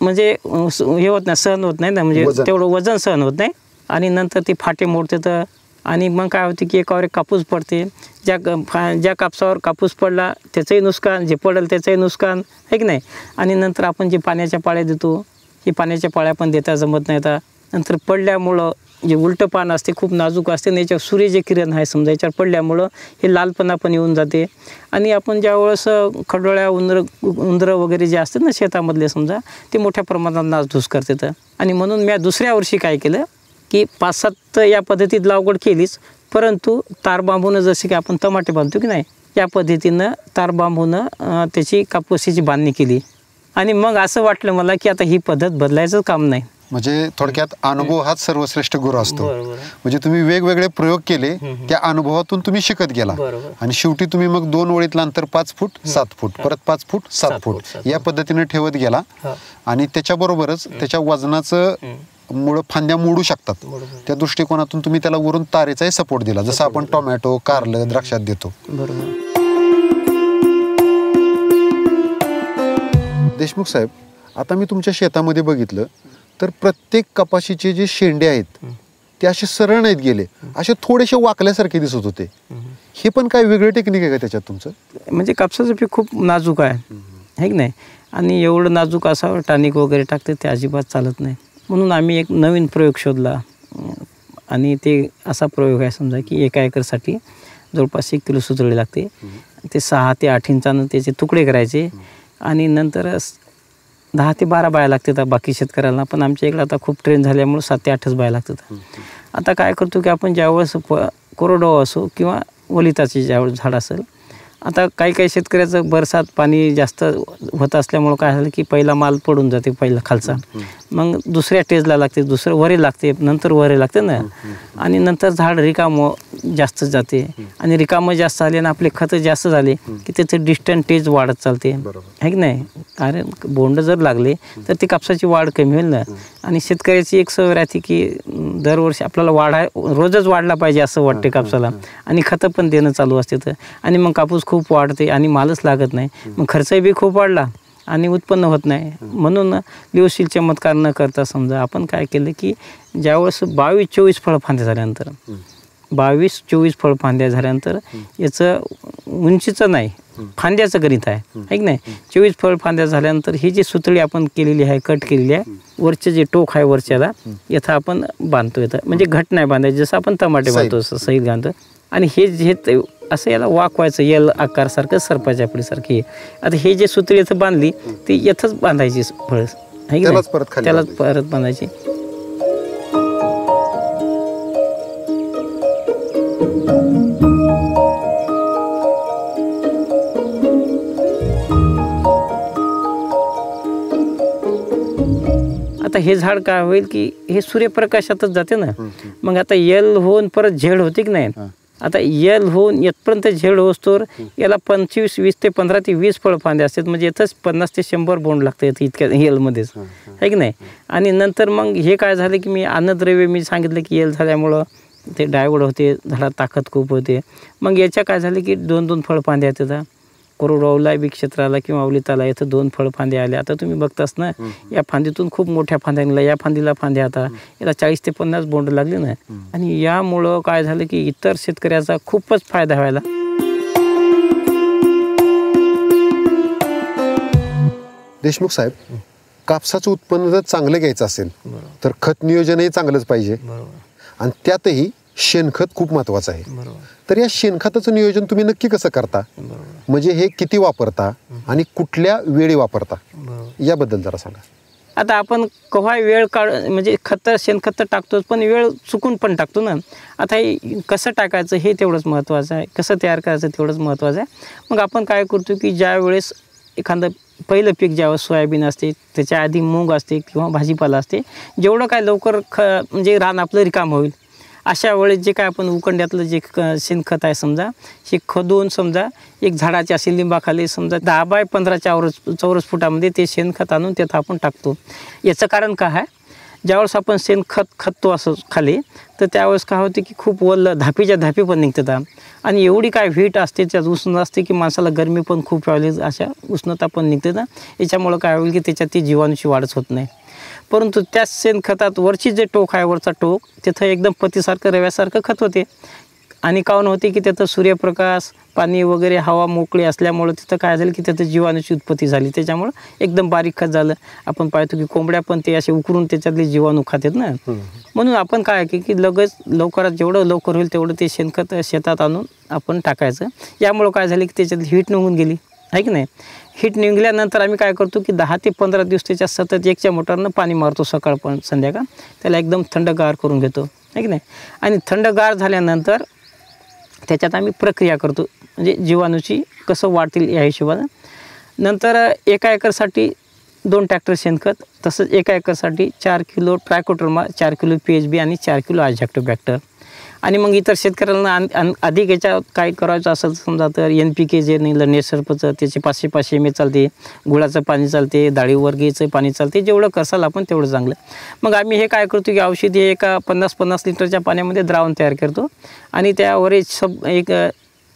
म्हणजे हे होत नाही, सहन होत नाही ना, म्हणजे तेवढं वजन सहन होत नाही आणि नंतर ते फाटे मोडते. तर आणि मग काय होते की एकावर एक कापूस पडते. ज्या कापसावर कापूस पडला त्याचंही नुकसान, जे पडेल त्याचंही नुकसान, आहे की नाही. आणि नंतर आपण जे पाण्याच्या पाळ्या देतो, हे पाण्याच्या पाळ्या पण देता जमत नाही. आता नंतर पडल्यामुळं जे उलटं पान असते खूप नाजूक असते आणि याच्यावर सूर्य जे किरण आहे समजा याच्यावर पडल्यामुळं हे लालपणा पण येऊन जाते. आणि आपण ज्यावेळेस खडोळ्या उंदरं वगैरे जे असतात ना शेतामधले समजा, ते मोठ्या प्रमाणात नासधूस करतात. आणि म्हणून मी दुसऱ्या वर्षी काय केलं की 5-7 या पद्धतीत लागवड केलीच, परंतु तार बांबूनं जसे की आपण टमाटे बांधतो की नाही, या पद्धतीनं तार बांबूनं त्याची कापसाची बांधणी केली. आणि मग असं वाटलं मला की आता ही पद्धत बदलायचं काम नाही. म्हणजे थोडक्यात अनुभव हाच सर्वश्रेष्ठ गुरु असतो. म्हणजे तुम्ही वेगवेगळे प्रयोग केले, त्या अनुभवातून तुम्ही शिकत गेला आणि शेवटी तुम्ही मग 2 ओळीतलं अंतर 5 फूट 7 फूट, परत 5 फूट 7 फूट या पद्धतीने ठेवत गेला. आणि त्याच्याबरोबरच त्याच्या वजनाचं मुळे फांद्या मोडू शकतात, त्या दृष्टिकोनातून तुम्ही त्याला वरून तारेचाही सपोर्ट दिला, जसं आपण टोमॅटो, कारलं, द्राक्षात देतो. देशमुख साहेब, आता मी तुमच्या शेतामध्ये बघितलं तर प्रत्येक कपाशीचे जे शेंडे आहेत ते असे सरळ नाहीत गेले, असे थोडेसे वाकल्यासारखे दिसत होते. हे पण काय वेगळं टेक्निक आहे का त्याच्यात तुमचं? म्हणजे कापसाचं पीक खूप नाजूक आहे की नाही, आणि एवढं नाजूक असावं टॉनिक वगैरे टाकते ते अजिबात चालत नाही. म्हणून आम्ही एक नवीन प्रयोग शोधला आणि ते असा प्रयोग आहे समजा की 1 एकरसाठी जवळपास 1 किलो सुतळी लागते. ते 6 ते 8 इंचानं त्याचे तुकडे करायचे आणि नंतर 10 ते 12 बाया लागतात बाकी शेतकऱ्यांना, पण आमच्या इकडे आता खूप ट्रेन झाल्यामुळे 7 ते 8च बाया लागतात. आता काय करतो की आपण ज्यावेळेस कोरडवाहू असो किंवा ओलिताचे ज्यावेळेस झाड असेल, आता काही शेतकऱ्याचं बरसात पाणी जास्त होत असल्यामुळं काय झालं की पहिला माल पडून जाते, पहिला खालचा, मग दुसऱ्या स्टेजला लागते, दुसरं वरे लागते, नंतर वरे लागते ना, आणि नंतर झाड रिकामं जास्त जाते. आणि रिकामं जास्त झाले आणि आपले खतं जास्त झाले की त्याचं डिस्टन्टेज वाढत चालते, आहे की नाही. कारण बोंड जर लागले तर ती कापसाची वाढ कमी होईल ना. आणि शेतकऱ्याची एक सवय राहते की दरवर्षी आपल्याला रोजच वाढला पाहिजे असं वाटते कापसाला, आणि खतं पण देणं चालू असते. तर आणि मग कापूस खूप वाढते आणि मालच लागत नाही, मग खर्चही बी खूप वाढला आणि उत्पन्न होत नाही. म्हणून लिओशील चमत्कार न करता समजा आपण काय केलं की ज्यावेळेस 22-24 फळफांद्या झाल्यानंतर 22-24 फळफांद्या झाल्यानंतर याचं उंचीचं नाही, फांद्याचं गणित आहे की नाही. 24 फळफांद्या झाल्यानंतर ही जी सुतळी आपण केलेली आहे, कट केलेली आहे, वरचे जे टोक आहे वरच्याला याचा आपण बांधतो. येतं म्हणजे घट नाही बांधायचं, जसं आपण टमाटे बांधतो सहित बांधतो. आणि हे असं याला वाकवायचं, यल आकारसारखं सरपाच्या आपल्यासारखी. आता हे जे सुतळी इथं बांधली ती इथंच बांधायची फळ, आहे की नाही, त्यालाच परत बांधायची. आता हे झाड काय होईल की हे सूर्यप्रकाशातच जाते ना, मग आता यल होऊन परत झेड होते की नाही, आता यल होऊन येतपर्यंत झेड होतोवर याला 25, 20 ते 15 ते 20 फळफांद्या असतात. म्हणजे यातच 50 ते 100 बोंड लागतात इतक्या येलमध्येच, आहे की नाही. आणि नंतर मग हे काय झालं की मी अन्नद्रव्य मी सांगितलं की येल झाल्यामुळं ते डायवड होते, झाडात ताकद खूप होते. मग याच्या काय झालं की 2-2 फळफांद्या येतात. कोरडवाहूला बी क्षेत्राला किंवा अवलिताला इथं 2 फळफांद्या आल्या. आता तुम्ही बघताच ना, या फांदीतून खूप मोठ्या फांद्या निघाल्या. या फांदीला फांद्या आता याला 40 ते 50 बोंड लागले ना. आणि यामुळं काय झालं की इतर शेतकऱ्याचा खूपच फायदा व्हायला. देशमुख साहेब, कापसाचं उत्पन्न जर चांगलं घ्यायचं असेल तर खत नियोजनही चांगलंच पाहिजे. आणि त्यातही शेणखत खूप महत्त्वाचं आहे. तर या शेणखताचं नियोजन तुम्ही नक्की कसं करता? म्हणजे हे किती वापरता आणि कुठल्या वेळी वापरता, याबद्दल जरा सांगा. आता आपण केव्हा वेळ म्हणजे शेणखत टाकतोच, पण वेळ चुकून पण टाकतो ना. आता हे कसं टाकायचं हे तेवढंच महत्त्वाचं आहे, कसं तयार करायचं तेवढंच महत्त्वाचं आहे. मग आपण काय करतो की ज्या वेळेस एखादं पहिलं पीक ज्यावेळेस सोयाबीन असते, त्याच्या आधी मूग असते किंवा भाजीपाला असते, जेवढं काय लवकर म्हणजे रान आपलं रिकाम होईल अशा वेळेस जे काय आपण उकंड्यातलं जे शेणखत आहे समजा, हे खदून समजा एक झाडाच्या असे लिंबाखाली समजा 10 बाय 15 चौरस फुटामध्ये ते शेणखत आणून त्यात आपण टाकतो. याचं कारण काय आहे, ज्यावेळेस आपण शेणखत खततो असं खाली, तर त्यावेळेस काय होते की खूप धापीच्या धापी पण निघतात. आणि एवढी काय हीट असते, त्यात उष्णता असते की माणसाला गरमी पण खूप व्हायली, अशा उष्णता पण निघते ना. याच्यामुळं काय होईल की त्याच्यात ती जीवाणूची वाढच होत नाही. परंतु त्याच शेणखतात वरची जे टोक आहे, वरचा टोक, तिथं एकदम पतीसारखं रव्यासारखं खत होते. आणि काऊन होते की तिथं सूर्यप्रकाश, पाणी वगैरे, हवा मोकळी असल्यामुळं तिथं काय झालं की तिथं जीवाणूची उत्पत्ती झाली. त्याच्यामुळं एकदम बारीक खत झालं. आपण पाहतो की कोंबड्या पण ते असे उकरून त्याच्यातले जीवाणू खातात ना. म्हणून आपण काय की लवकरात जेवढं लवकर होईल तेवढं ते शेणखत शेतात आणून आपण टाकायचं. यामुळं काय झालं की त्याच्यातली हीट निघून गेली, आहे की नाही. हीट निघल्यानंतर आम्ही काय करतो की 10 ते 15 दिवस त्याच्या सतत 1च्या मोटारनं पाणी मारतो, सकाळ पण संध्याकाळ. त्याला एकदम थंडगार करून घेतो, आहे की नाही. आणि थंडगार झाल्यानंतर त्याच्यात आम्ही प्रक्रिया करतो, म्हणजे जीवाणूची कसं वाढतील या हिशोबानं. नंतर 1 एकरसाठी 2 ट्रॅक्टर शेणखत, तसंच 1 एकरसाठी 4 किलो ट्रायकोडर्मा, 4 किलो PHB आणि 4 किलो अझॅक्टोबॅक्टर. आणि मग इतर शेतकऱ्यांना अधिक याच्या काय करायचं असेल समजा तर NPK जे निघलं नेसर्पचं, त्याचे 500 ml चालते, गुळाचं पाणी चालते, डाळीवर्गीचं पाणी चालते. जेवढं करसाल आपण तेवढं चांगलं. मग आम्ही हे काय करतो की औषधी एका 50-50 लिटरच्या पाण्यामध्ये द्रावण तयार करतो आणि त्यावर एक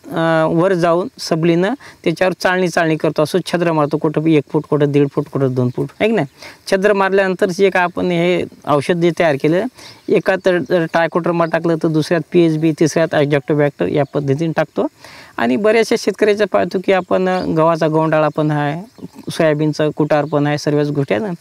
वर जाऊन सबलीनं त्याच्यावर चाळणी करतो. असं छद्र मारतो, कुठं 1 फूट, कुठं 1.5 फूट, कुठं 2 फूट, आहे की नाही. छद्र मारल्यानंतर जे काय आपण हे औषध जे तयार केलं, एका तर ट्रायकोडर्मा टाकलं तर दुसऱ्यात PHB, तिसऱ्यात अझॅक्टोबॅक्टर या पद्धतीने टाकतो. आणि बऱ्याचशा शेतकऱ्याचं पाहतो की आपण गव्हाचा गोंडाळा पण आहे, सोयाबीनचं कुटार पण आहे, सर्वच गोष्टी आहे ना.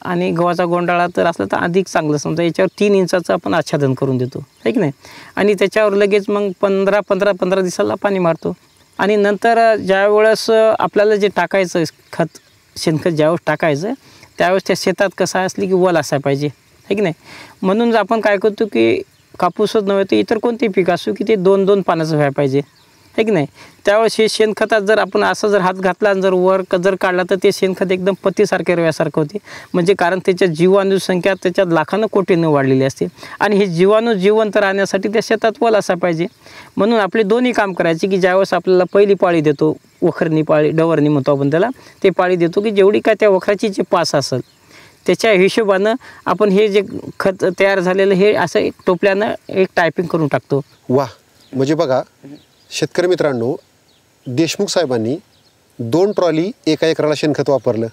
आणि गव्हाचा गोंडाळा तर असला तर अधिक चांगलं, समजा याच्यावर 3 इंचाचं आपण आच्छादन करून देतो, आहे की नाही. आणि त्याच्यावर लगेच मग 15 दिवसाला पाणी मारतो. आणि नंतर ज्यावेळेस आपल्याला जे टाकायचं खत, शेणखत ज्यावेळेस टाकायचं त्यावेळेस त्या शेतात कसं असली की वल असायला पाहिजे, आहे की नाही. म्हणून आपण काय करतो की कापूसच नव्हे तर इतर कोणतेही पीक असो की ते 2-2 पानाचं व्हायला पाहिजे, आहे की नाही. त्यावेळेस हे शेणखतात जर आपण असं जर हात घातला आणि जर वर जर काढला तर ते शेणखत एकदम पत्तीसारखे रव्यासारखं होते. म्हणजे कारण त्याच्या जीवाणू संख्या त्याच्यात लाखानं कोटीनं वाढलेली असते. आणि हे जीवाणू जिवंत राहण्यासाठी त्या शेतात वल असा पाहिजे. म्हणून आपले दोन्ही काम करायचे की ज्यावेळेस आपल्याला पहिली पाळी देतो, वखरणी पाळी, डवरणी म्हणतो आपण त्याला, ते पाळी देतो की जेवढी काय त्या वखराची जे पास असेल त्याच्या हिशोबानं आपण हे जे खत तयार झालेलं हे असं एक टोपल्यानं एक टायपिंग करून टाकतो. वाह, म्हणजे बघा शेतकरी मित्रांनो, देशमुख साहेबांनी 2 ट्रॉली 1 एकराला शेणखत वापरलं.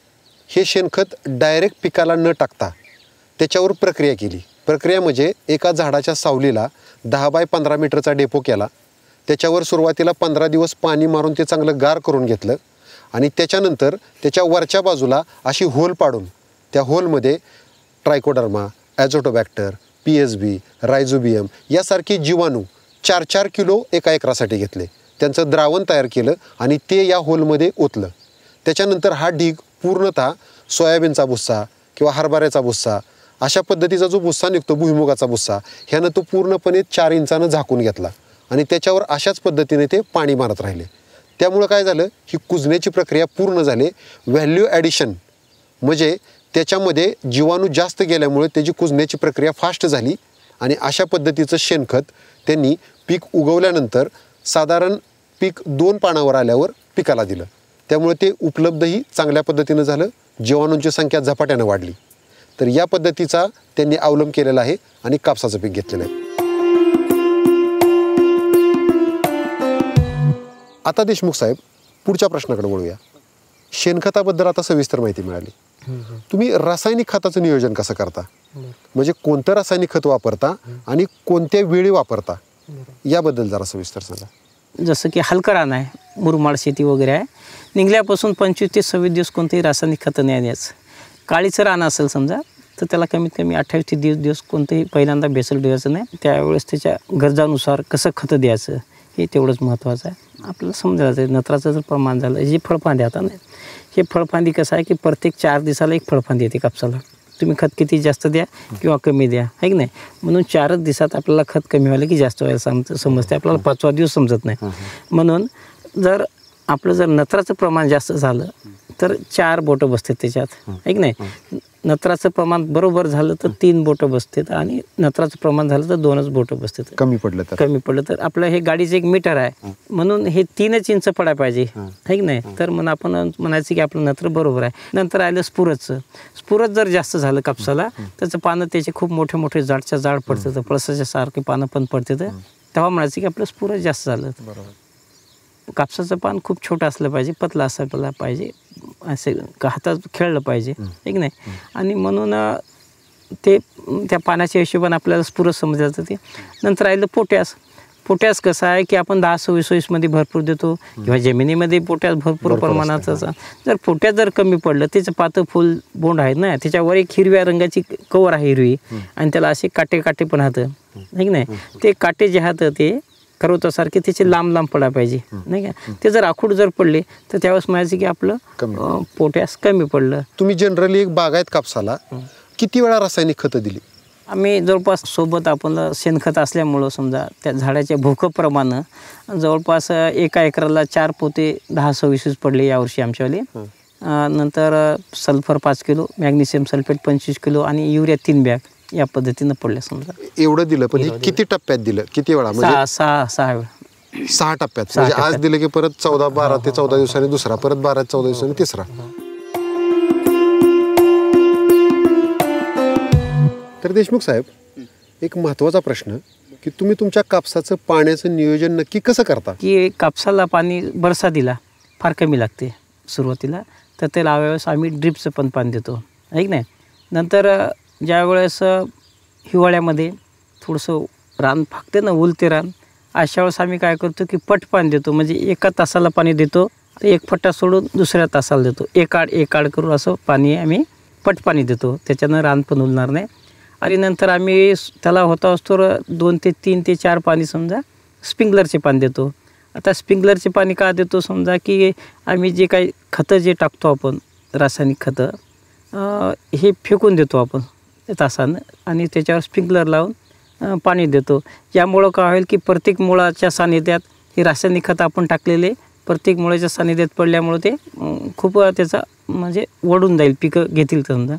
हे शेणखत डायरेक्ट पिकाला न टाकता त्याच्यावर प्रक्रिया केली. प्रक्रिया म्हणजे एका झाडाच्या सावलीला 10 बाय 15 मीटरचा डेपो केला. त्याच्यावर सुरुवातीला 15 दिवस पाणी मारून ते चांगलं गार करून घेतलं. आणि त्याच्यानंतर त्याच्या वरच्या बाजूला अशी होल पाडून त्या होलमध्ये ट्रायकोडर्मा, ॲझोटोबॅक्टर, PSB, रायझोबियम यासारखे जीवाणू 4-4 किलो 1 एकरासाठी घेतले. त्यांचं द्रावण तयार केलं आणि ते या होलमध्ये ओतलं. त्याच्यानंतर हा ढीग पूर्णतः सोयाबीनचा भुस्सा किंवा हरभऱ्याचा भुस्सा अशा पद्धतीचा जो भुस्सा निघतो, भुईमुगाचा भुस्सा, ह्यानं तो पूर्णपणे 4 इंचानं झाकून घेतला आणि त्याच्यावर अशाच पद्धतीने ते पाणी मारत राहिले. त्यामुळं काय झालं, ही कुजण्याची प्रक्रिया पूर्ण झाली. व्हॅल्यू ॲडिशन म्हणजे त्याच्यामध्ये जीवाणू जास्त गेल्यामुळे त्याची कुजण्याची प्रक्रिया फास्ट झाली. आणि अशा पद्धतीचं शेणखत त्यांनी पीक उगवल्यानंतर साधारण पीक 2 पानावर आल्यावर पिकाला दिलं. त्यामुळे ते उपलब्धही चांगल्या पद्धतीनं झालं, जीवाणूंची संख्या झपाट्यानं वाढली. तर या पद्धतीचा त्यांनी अवलंब केलेला आहे आणि कापसाचं पीक घेतलेलं आहे. आता देशमुख साहेब, पुढच्या प्रश्नाकडे वळूया. शेणखताबद्दल आता सविस्तर माहिती मिळाली. तुम्ही रासायनिक खताचं नियोजन कसं करता, म्हणजे कोणतं रासायनिक खत वापरता आणि कोणत्या वेळी वापरता, याबद्दल जरा सविस्तर सांगा. जसं की हलकं रान आहे, मुरमाड शेती वगैरे आहे, निघल्यापासून 25 ते 26 दिवस कोणतेही रासायनिक खतं नाही द्यायचं. काळीचं रान असेल समजा तर त्याला कमीत कमी 28 ते 30 दिवस कोणतेही पहिल्यांदा बेसल द्यायचं नाही. त्यावेळेस त्याच्या गरजानुसार कसं खतं द्यायचं हे तेवढंच महत्त्वाचं आहे. आपल्याला समजायचं नत्राचं जर प्रमाण झालं, जे फळफांदी आता नाही, हे फळफांदी कसं आहे की प्रत्येक 4 दिवसाला एक फळफांदी येते कापसाला. तुम्ही खत किती जास्त द्या किंवा कमी द्या, आहे की नाही. म्हणून 4च दिवसात आपल्याला खत कमी व्हायला की जास्त व्हायला समजते, आपल्याला 5वा दिवस समजत नाही. म्हणून जर आपलं नत्राचं प्रमाण जास्त झालं तर 4 बोटं बसतात त्याच्यात, आहे की नाही. नत्राचं प्रमाण बरोबर झालं तर 3 बोटं बसतात आणि नत्राचं प्रमाण झालं तर 2च बोटं बसतात. कमी पडलं तर आपलं हे गाडीचं एक मीटर आहे, म्हणून हे 3च इंच पडायला पाहिजे, आहे की नाही. तर मग आपण म्हणायचं की आपलं नत्र बरोबर आहे. नंतर आलं स्फुरच जर जास्त झालं कापसाला, त्याचं पानं त्याचे खूप मोठे मोठे जाडच्या जाड पडतात, पळसाच्या सारखे पानं पण पडतात, तेव्हा म्हणायचं की आपलं स्फुरच जास्त झालं. कापसाचं पान खूप छोटं असलं पाहिजे, पतला असलं पाहिजे, असे हातात खेळलं पाहिजे, एक नाही. आणि म्हणून ते त्या पाण्याच्या हिशोबाने आपल्याला स्फुरच समजलं जातं. ते नंतर राहिलं पोटॅश कसं आहे की आपण 10-26 मध्ये भरपूर देतो किंवा जमिनीमध्ये पोटॅश भरपूर प्रमाणात. जर पोटॅश जर कमी पडलं, त्याचं पातं फुल बोंड आहे ना, त्याच्यावर एक हिरव्या रंगाची कवर आहे हिरवी, आणि त्याला असे काटे पण राहतं, आहे की नाही. ते काटे जे राहतं ते खरोतासारखे त्याचे लांब पडायला पाहिजे, नाही का. ते जर आखूड जर पडले तर त्यावेळेस म्हणायचं की आपलं पोटॅश कमी पडलं. तुम्ही जनरली एक बागायत कापसाला किती वेळा रासायनिक खतं दिली? आम्ही जवळपास सोबत आपण शेणखत असल्यामुळं समजा त्या झाडाच्या भोकप्रमाणे जवळपास 1 एकराला 4 पोते 10-26 पडले यावर्षी आमच्यावाले. नंतर sulphur 5 kilo, magnesium sulphate 25 kilo आणि युरिया 3 बॅग या पद्धतीनं पडल्या. समजा एवढं दिलं, पण हे किती टप्प्यात दिलं, किती वेळा? म्हणजे 6 वेळा. 6 टप्प्यात. म्हणजे आज दिलं की परत 12 ते 14 दिवसांनी दुसरा, परत 12 ते 14 दिवसांनी तिसरा. तर देशमुख साहेब, एक महत्त्वाचा प्रश्न की तुम्ही तुमच्या कापसाचं पाण्याचं नियोजन नक्की कसं करता? की कापसाला पाणी बरसातीला फार कमी लागते सुरुवातीला, तर ते लावावेळेस आम्ही ड्रिपचं पण पाणी देतो, आहे की नाही. नंतर ज्यावेळेस हिवाळ्यामध्ये थोडंसं रान फाकते ना, उलते रान, अशा वेळेस आम्ही काय करतो की पट पाणी देतो. म्हणजे 1 तासाला पाणी देतो, 1 फट्टा सोडून दुसऱ्या तासाला देतो, एक आड करून असं पाणी आम्ही पट पाणी देतो. त्याच्यानं रान पण उलणार नाही. आणि नंतर आम्ही त्याला होता असतो 2 ते 3 ते 4 पाणी समजा स्प्रिंकलरचे पाणी देतो. आता स्प्रिंकलरचे पाणी का देतो समजा की आम्ही जे काही खतं जे टाकतो आपण रासायनिक खतं, हे फेकून देतो आपण तासानं आणि त्याच्यावर स्प्रिंकलर लावून पाणी देतो. यामुळं काय होईल की प्रत्येक मुळाच्या सानिध्यात हे रासायनिक खतं आपण टाकलेले प्रत्येक मुळाच्या सानिध्यात पडल्यामुळं ते खूप त्याचा म्हणजे वढून जाईल, पिकं घेतील समजा.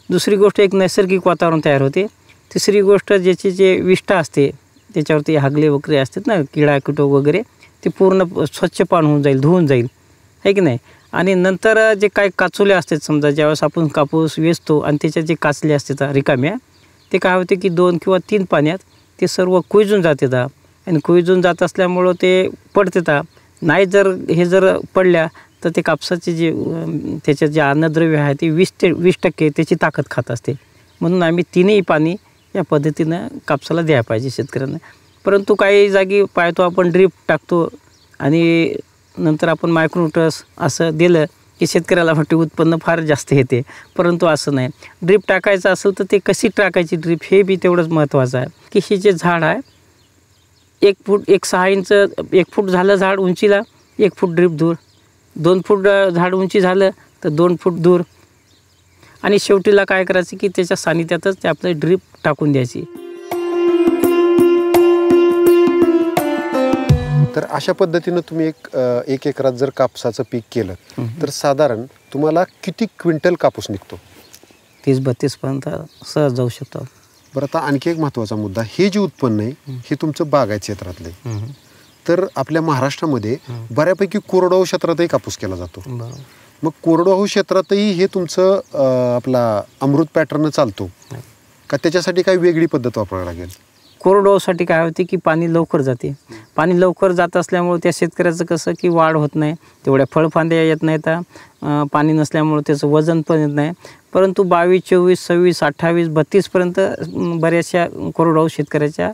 दुसरी गोष्ट एक नैसर्गिक वातावरण तयार होते. तिसरी गोष्ट ज्याची जे विष्ठा असते त्याच्यावरती हागले वगैरे असतात ना, किडा कीटक वगैरे, ते पूर्ण स्वच्छ पाणी होऊन जाईल, धुवून जाईल, आहे की नाही. आणि नंतर जे काही काचोले असतात समजा, ज्यावेळेस आपण कापूस वेचतो आणि त्याच्यात जे काचले असतात रिकाम्या, ते काय होते की 2 किंवा 3 पाण्यात ते सर्व कुजून जातात. आणि कुजून जात असल्यामुळं ते पडतात. नाही जर हे जर पडल्या तर ते कापसाचे जे त्याच्यात जे अन्नद्रव्य आहे ते 20% त्याची ताकद खात असते. म्हणून आम्ही 3ही पाणी या पद्धतीनं कापसाला द्यायला पाहिजे शेतकऱ्यांना. परंतु काही जागी पाहतो आपण ड्रीप टाकतो आणि नंतर आपण मायक्रोन्यूट्रन्स असं दिलं की शेतकऱ्याला वाटते उत्पन्न फार जास्त येते, परंतु असं नाही. ड्रीप टाकायचं असेल तर ते कशी टाकायची ड्रीप हे बी तेवढंच महत्त्वाचं आहे. की हे जे झाड आहे 1 फूट 6 इंच 1 फूट झालं झाड उंचीला, 1 फूट ड्रीप दूर, 2 फूट झाड उंची झालं तर 2 फूट दूर, आणि शेवटीला काय करायचं की त्याच्या सानिध्यातच ते आपलं ड्रीप टाकून द्यायची. तर अशा पद्धतीनं तुम्ही 1 एकरात जर कापसाचं पीक केलं तर साधारण तुम्हाला किती क्विंटल कापूस निघतो? 30-32 पर्यंत सहज जाऊ शकतो. बरं, आता आणखी एक महत्त्वाचा मुद्दा, हे जे उत्पन्न आहे हे तुमचं बागायत क्षेत्रातलं आहे. तर आपल्या महाराष्ट्रामध्ये बऱ्यापैकी कोरडवाहू क्षेत्रातही कापूस केला जातो. मग कोरडवाहू क्षेत्रातही हे तुमचं आपला अमृत पॅटर्न चालतो का, त्याच्यासाठी काही वेगळी पद्धत वापरावी लागेल? कोरडवाहूसाठी काय होते की पाणी लवकर जाते. पाणी लवकर जात असल्यामुळे त्या शेतकऱ्याचं कसं की वाढ होत नाही, तेवढ्या फळफांद्या येत नाहीत, पाणी नसल्यामुळे त्याचं वजन पण येत नाही. परंतु 22, 24, 26, 28, 32पर्यंत बऱ्याचशा कोरडवाहू शेतकऱ्याच्या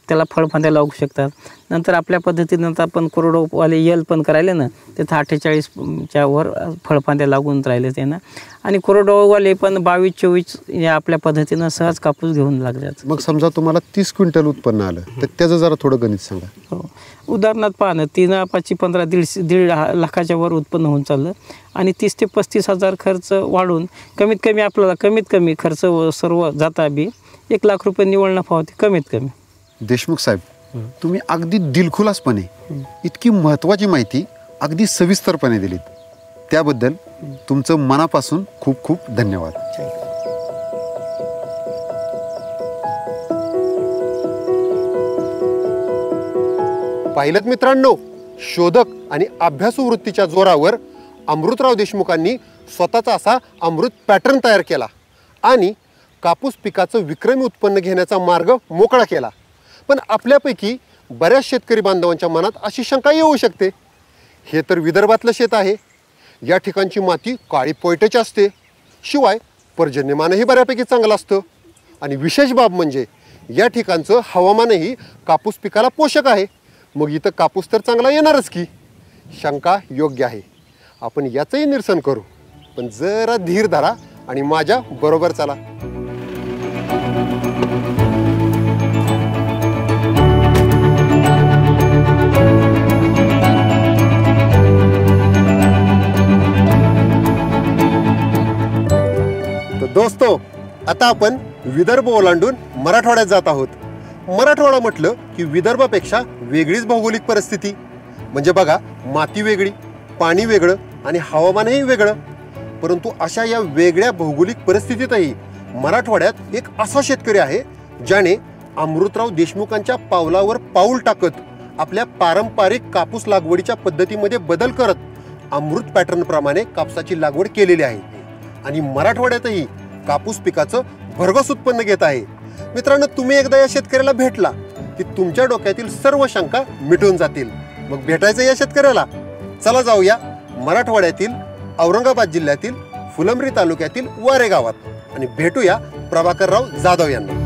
त्याला फळफांद्या लागू शकतात. नंतर आपल्या पद्धतीनं आता आपण कोरडवाहूवाले यल पण करायले ना, तिथं 48च्या वर फळफांद्या लागून राहिले ते ना. आणि कोरडवाहूवाले पण 22, 24 या आपल्या पद्धतीनं सहज कापूस घेऊन लागतात. मग समजा तुम्हाला 30 क्विंटल उत्पन्न आलं तर त्याचं जरा थोडं गणित सांगा. हो, उदाहरणार्थ पहा ना, 3, 5, 15, 1.5 लाखाच्या वर उत्पन्न होऊन चाललं आणि 30 ते 35 हजार खर्च वाढून कमीत कमी आपल्याला कमीत कमी खर्च सर्व जाता बी 1 लाख रुपये निव्वळ नफा होते कमीत कमी. देशमुख साहेब, तुम्ही अगदी दिलखुलासपणे इतकी महत्त्वाची माहिती अगदी सविस्तरपणे दिलीत, त्याबद्दल तुमचं मनापासून खूप खूप धन्यवाद. पाहिलं मित्रांनो, शोधक आणि अभ्यासू वृत्तीच्या जोरावर अमृतराव देशमुखांनी स्वतःचा असा अमृत पॅटर्न तयार केला आणि कापूस पिकाचं विक्रमी उत्पन्न घेण्याचा मार्ग मोकळा केला. पण आपल्यापैकी बऱ्याच शेतकरी बांधवांच्या मनात अशी शंका येऊ शकते, हे तर विदर्भातलं शेत आहे, या ठिकाणची माती काळी पोयटाची असते, शिवाय पर्जन्यमानही बऱ्यापैकी चांगलं असतं आणि विशेष बाब म्हणजे या ठिकाणचं हवामानही कापूस पिकाला पोषक आहे, मग इथं कापूस तर चांगला येणारच की. शंका योग्य आहे, आपण याचंही निरसन करू, पण जरा धीर धरा आणि माझ्या बरोबर चला. दोस्तो, आता आपण विदर्भ ओलांडून मराठवाड्यात जात आहोत. मराठवाडा म्हटलं की विदर्भापेक्षा वेगळीच भौगोलिक परिस्थिती. म्हणजे बघा, माती वेगळी, पाणी वेगळं आणि हवामानही वेगळं. परंतु अशा या वेगळ्या भौगोलिक परिस्थितीतही मराठवाड्यात एक असा शेतकरी आहे ज्याने अमृतराव देशमुखांच्या पावलावर पाऊल टाकत आपल्या पारंपरिक कापूस लागवडीच्या पद्धतीमध्ये बदल करत अमृत पॅटर्न प्रमाणे कापसाची लागवड केलेली आहे आणि मराठवाड्यातही कापूस पिकाचं भरघोस उत्पन्न घेत आहे. मित्रांनो, तुम्ही एकदा या शेतकऱ्याला भेटला की तुमच्या डोक्यातील सर्व शंका मिटून जातील. मग भेटायचं या शेतकऱ्याला? चला जाऊया मराठवाड्यातील औरंगाबाद जिल्ह्यातील फुलंब्री तालुक्यातील वारे गावात आणि भेटूया प्रभाकरराव जाधव यांना.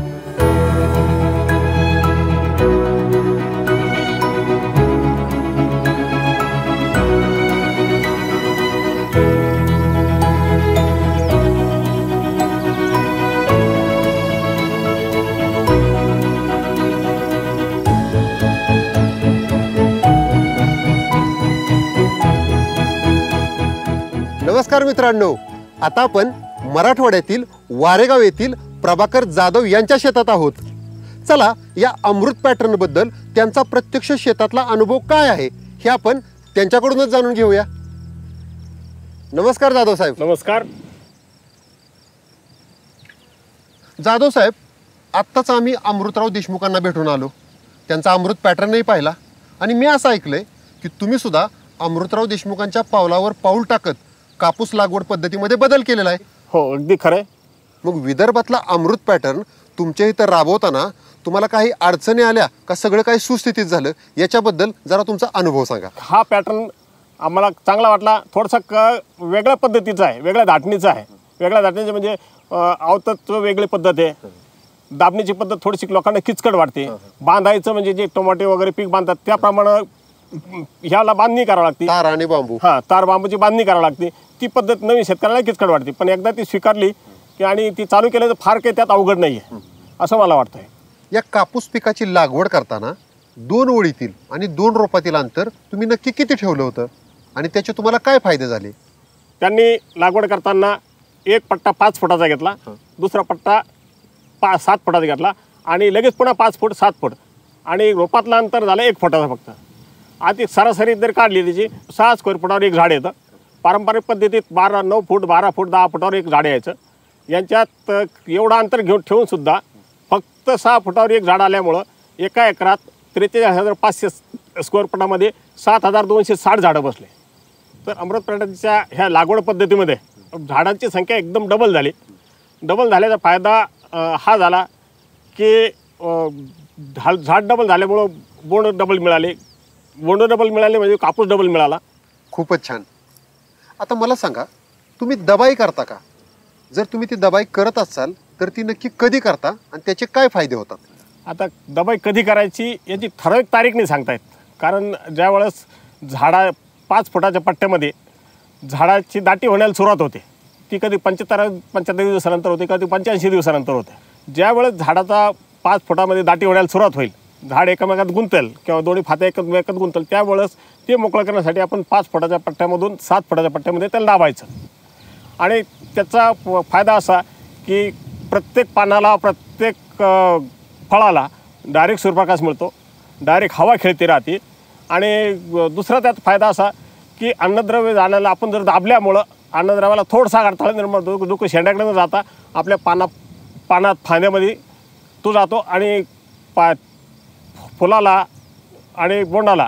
नमस्कार मित्रांनो, आता आपण मराठवाड्यातील वारेगाव येथील प्रभाकर जाधव यांच्या शेतात आहोत. चला या अमृत पॅटर्न बद्दल त्यांचा प्रत्यक्ष शेतातला अनुभव काय आहे हे आपण त्यांच्याकडूनच जाणून घेऊया. नमस्कार जाधव साहेब. नमस्कार. जाधव साहेब, आत्ताच आम्ही अमृतराव देशमुखांना भेटून आलो, त्यांचा अमृत पॅटर्नही पाहिला आणि मी असं ऐकलंय की तुम्ही सुद्धा अमृतराव देशमुखांच्या पावलावर पाऊल टाकत कापूस लागवड पद्धतीमध्ये बदल केलेला आहे. हो, अगदी खरंय. मग विदर्भातला अमृत पॅटर्न तुमच्या इथं राबवताना तुम्हाला काही अडचणी आल्या का सगळं काही सुस्थितीत झालं, याच्याबद्दल जरा तुमचा अनुभव सांगा. हा पॅटर्न आम्हाला चांगला वाटला. थोडासा वेगळ्या पद्धतीचा आहे, वेगळ्या धाटणीचा आहे. वेगळ्या धाटणीचे म्हणजे अवतचं वेगळी पद्धत आहे. दाबणीची पद्धत थोडीशी लोकांना किचकट वाटते. बांधायचं म्हणजे जे टोमॅटो वगैरे पीक बांधतात त्याप्रमाणे ह्याला बांधणी करावी लागते. तार आणि बांबू, तार बांबूची बांधणी करावी लागते. ती पद्धत नवीन शेतकऱ्याला किचकट वाटते, पण एकदा ती स्वीकारली की आणि ती चालू केलं तर फार काही त्यात अवघड नाही आहे असं मला वाटतंय. या कापूस पिकाची लागवड करताना 2 ओळीतील आणि 2 रोपातील अंतर तुम्ही नक्की किती ठेवलं होतं आणि त्याचे तुम्हाला काय फायदे झाले? त्यांनी लागवड करताना एक पट्टा 5 फुटाचा घेतला, दुसरा पट्टा 7 फुटाचा घेतला आणि लगेच पुन्हा 5 फूट 7 फूट आणि रोपातलं अंतर झालं 1 फुटाचा फक्त. आधी सरासरी जर काढली त्याची 6 स्क्वेअर फुटावर एक झाड येतं. पारंपरिक पद्धतीत 9 फूट 12 फूट 10 फुटावर एक झाड यायचं. यांच्यात एवढं अंतर ठेवून सुद्धा फक्त 6 फुटावर एक झाड आल्यामुळं एका एकरात 43,500 स्क्वेअर फुटामध्ये 7,260 झाडं बसले. तर अमृत प्राण्याच्या ह्या लागवड पद्धतीमध्ये झाडांची संख्या एकदम डबल झाली. डबल झाल्याचा फायदा हा झाला की झाड डबल झाल्यामुळं बोंड डबल मिळाले. बोंड डबल मिळाले म्हणजे कापूस डबल मिळाला. खूपच छान. आता मला सांगा, तुम्ही दबाई करता का? जर तुम्ही ती दबाई करत असाल तर ती नक्की कधी करता आणि त्याचे काय फायदे होतात? आता दबाई कधी करायची याची ठराविक तारीख नाही सांगता येत. कारण ज्यावेळेस 5 फुटाच्या पट्ट्यामध्ये झाडाची दाटी होण्याला सुरुवात होते, ती कधी 75 दिवसानंतर होते, कधी 85 दिवसानंतर होते. ज्यावेळेस झाडाचा 5 फुटामध्ये दाटी होण्याला सुरुवात होईल, झाड एकमेकात गुंतेल किंवा दोन्ही फात्या एकमेकात गुंतेल, त्यावेळेस ते मोकळं करण्यासाठी आपण 5 फुटाच्या पट्ट्यामधून 7 फुटाच्या पट्ट्यामध्ये त्याला दाबायचं. आणि त्याचा फायदा असा की प्रत्येक पानाला, प्रत्येक फळाला डायरेक्ट सूर्यप्रकाश मिळतो, डायरेक्ट हवा खेळती राहते. आणि दुसरा त्यात फायदा असा की अन्नद्रव्य जाण्याला आपण जर दाबल्यामुळं अन्नद्रव्याला थोडासा अडथळा निर्माण होतो. जो शेंड्याकडे न जाता आपल्या पानात फांद्यामध्ये तो जातो आणि फुलाला आणि बोंडाला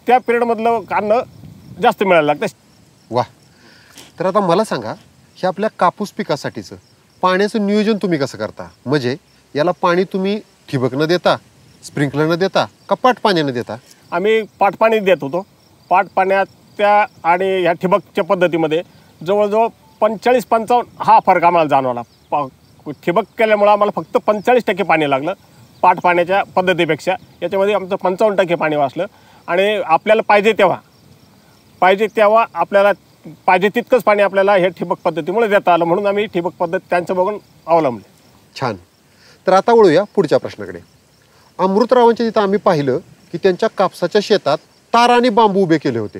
त्या पिरियडमधलं अन्न जास्त मिळायला लागतं. वा. तर आता मला सांगा, हे आपल्या कापूस पिकासाठीचं पाण्याचं नियोजन तुम्ही कसं करता? म्हणजे याला पाणी तुम्ही ठिबक न देता, स्प्रिंकलर न देता का पाट पाण्यानं देता? आम्ही पाटपाणी देत होतो. पाटपाण्याच्या आणि ह्या ठिबकच्या पद्धतीमध्ये जवळजवळ 45-55 हा फरक आम्हाला जाणवला. ठिबक केल्यामुळं आम्हाला फक्त 45% पाणी लागलं पाटपाण्याच्या पद्धतीपेक्षा. याच्यामध्ये आमचं 55% पाणी वाचलं. आणि आपल्याला पाहिजे तेव्हा आपल्याला पाहिजे तितकंच पाणी आपल्याला हे ठिबक पद्धतीमुळे देता आलं. म्हणून आम्ही ठिबक पद्धत त्यांचं बघून अवलंबले. छान. तर आता वळूया पुढच्या प्रश्नाकडे. अमृतरावांच्या तिथं आम्ही पाहिलं की त्यांच्या कापसाच्या शेतात तार आणि बांबू उभे केले होते.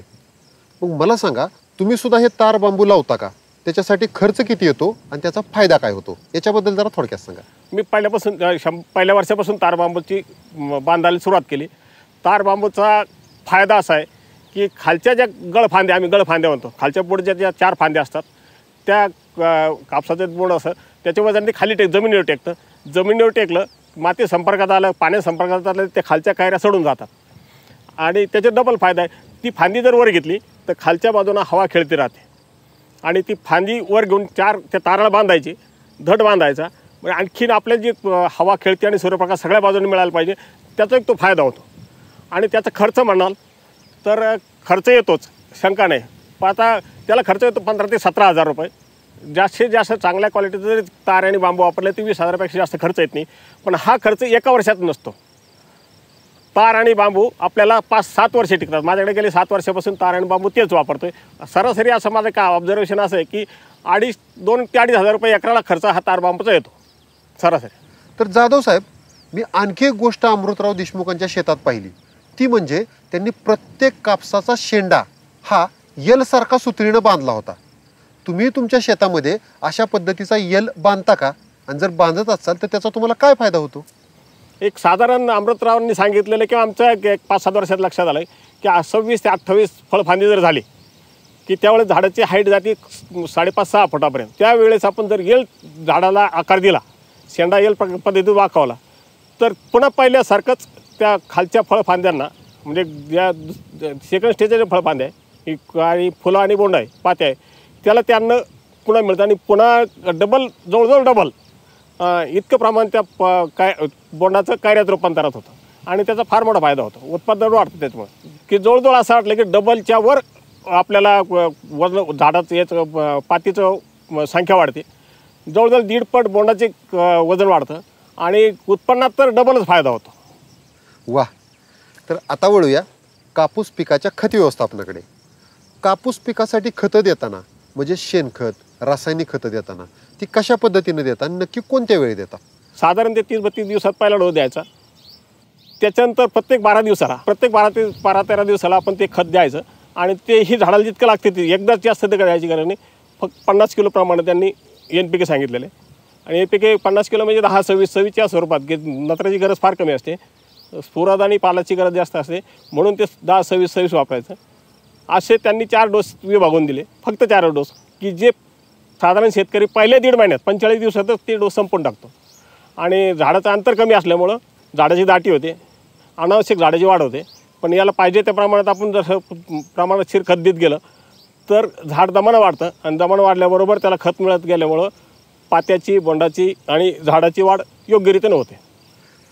मग मला सांगा, तुम्ही सुद्धा हे तार बांबू लावता का? त्याच्यासाठी खर्च किती येतो आणि त्याचा फायदा काय होतो? याच्याबद्दल जरा थोडक्यात सांगा. मी पहिल्या वर्षापासून तार बांबूची बांधायला सुरुवात केली. तार बांबूचा फायदा असा आहे की खालच्या ज्या गळफांद्या, आम्ही गळफांद्या म्हणतो, खालच्या बोर्डच्या ज्या 4 फांद्या असतात त्या कापसाचं बोर्ड असं त्याच्यावर त्यांनी खाली जमिनीवर टेकतं. जमिनीवर टेकलं, माती संपर्कात आलं, पाण्या संपर्कात आलं, त्या खालच्या कायऱ्या सडून जातात. आणि त्याचा डबल फायदा आहे, ती फांदी जर वर घेतली तर खालच्या बाजूनं हवा खेळती राहते. आणि ती फांदी वर घेऊन त्या ताराला बांधायची, धड बांधायचा. म्हणजे आणखीन आपल्याला जी हवा खेळते आणि सूर्यप्रकाश सगळ्या बाजूने मिळायला पाहिजे, त्याचा एक तो फायदा होतो. आणि त्याचा खर्च म्हणाल तर खर्च येतोच, शंका नाही. पण आता त्याला खर्च येतो 15,000 ते 17,000 रुपये. जास्तीत जास्त चांगल्या क्वालिटीचं जरी तार आणि बांबू वापरले तर 20,000पेक्षा जास्त खर्च येत नाही. पण हा खर्च एका वर्षात नसतो. तार आणि बांबू आपल्याला 5-7 वर्षे टिकतात. माझ्याकडे गेले 7 वर्षापासून तार आणि बांबू तेच वापरतो आहे. सरासरी असं माझं काय ऑब्झर्वेशन असं आहे की 2,000 ते 2,500 रुपये एकराला खर्च हा तार बांबूचा येतो सरासरी. तर जाधव साहेब, मी आणखी एक गोष्ट अमृतराव देशमुखांच्या शेतात पाहिली, ती म्हणजे त्यांनी प्रत्येक कापसाचा शेंडा हा यलसारखा सुतळीनं बांधला होता. तुम्ही तुमच्या शेतामध्ये अशा पद्धतीचा यल बांधता का? आणि जर बांधत असाल तर त्याचा तुम्हाला काय फायदा होतो? एक साधारण अमृतरावांनी सांगितलेलं किंवा आमच्या 5-7 वर्षात लक्षात आलं की 26 ते 28 फळफांदी जर झाली की त्यावेळेस झाडाची हाईट जाते 5.5-6 फुटापर्यंत. त्यावेळेस आपण जर येल झाडाला आकार दिला, शेंडा येल पद्धतीत वाकवला, तर पुन्हा पहिल्यासारखंच त्या खालच्या फळफांद्यांना, म्हणजे ज्या सेकंड स्टेजच्या फळफांद्या आहे आणि फुलं आणि बोंड आहे, पात्या आहे, त्याला त्यांना पुन्हा मिळतं. आणि पुन्हा जवळजवळ डबल इतकं प्रमाण त्या बोंडाचं कायऱ्यात रूपांतरात होतं. आणि त्याचा फार मोठा फायदा होतो, उत्पादन वाढतं त्याच्यामुळे. की जवळजवळ असं वाटलं की डबलच्या वर आपल्याला वजन झाडाचं याचं पातीचं संख्या वाढते. जवळजवळ 1.5 पट बोंडाचे वजन वाढतं आणि उत्पन्नात तर डबलच फायदा होतो. वा. तर आता वळूया कापूस पिकाच्या खत व्यवस्थापनाकडे. कापूस पिकासाठी खतं देताना, म्हणजे शेणखत, रासायनिक खतं देताना ती कशा पद्धतीने देता आणि नक्की कोणत्या वेळी देता? साधारण ते 30-32 दिवसात पहिला डोस द्यायचा. त्याच्यानंतर प्रत्येक 12 दिवसाला, प्रत्येक 12-13 दिवसाला आपण ते खत द्यायचं. आणि तेही झाडाला जितकं लागते ते एकदाच जास्त ते द्यायची गरज नाही. फक्त 50 किलो प्रमाणे त्यांनी NPK सांगितलेले. आणि NPK 50 किलो म्हणजे 10-26-26च्या स्वरूपात, की नत्राची गरज फार कमी असते, स्फुरद आणि पालाची गरज जास्त असते, म्हणून ते 10-26-26 वापरायचं. असे त्यांनी 4 डोस विभागून दिले, फक्त 4 डोस, की जे साधारण शेतकरी पहिल्या 1.5 महिन्यात 45 दिवसातच ते डोस संपवून टाकतो. आणि झाडाचं अंतर कमी असल्यामुळं झाडाची दाटी होते, अनावश्यक झाडाची वाढ होते. पण याला पाहिजे त्या प्रमाणात आपण जसं प्रमाणात खत देत गेलं तर झाड दमानं वाढतं आणि दमानं वाढल्याबरोबर त्याला खत मिळत गेल्यामुळं पात्याची, बोंडाची आणि झाडाची वाढ योग्यरीतीने होते.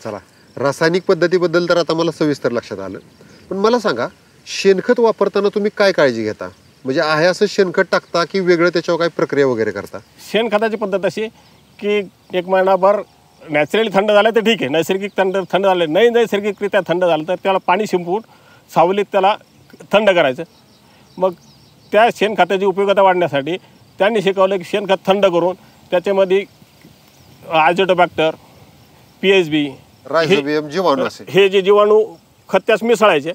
चला, रासायनिक पद्धतीबद्दल तर आता मला सविस्तर लक्षात आलं. पण मला सांगा, शेणखत वापरताना तुम्ही काय काळजी घेता? म्हणजे आहे असं शेणखत टाकता की वेगळं त्याच्यावर काही प्रक्रिया वगैरे करता? शेणखताची पद्धत अशी की 1 महिनाभर नॅचरली थंड झालं तर ठीक आहे, नैसर्गिक थंड झालं नाही, नैसर्गिकरित्या थंड झालं तर त्याला पाणी शिंपवून सावलीत त्याला थंड करायचं. मग त्या शेणखताची उपयोगिता वाढण्यासाठी त्यांनी शिकवलं की शेणखत थंड करून त्याच्यामध्ये आयझोटोबॅक्टर, PSB, रायझोबियम जीवाणू असे हे जे जीवाणू खत त्यास मिसळायचे.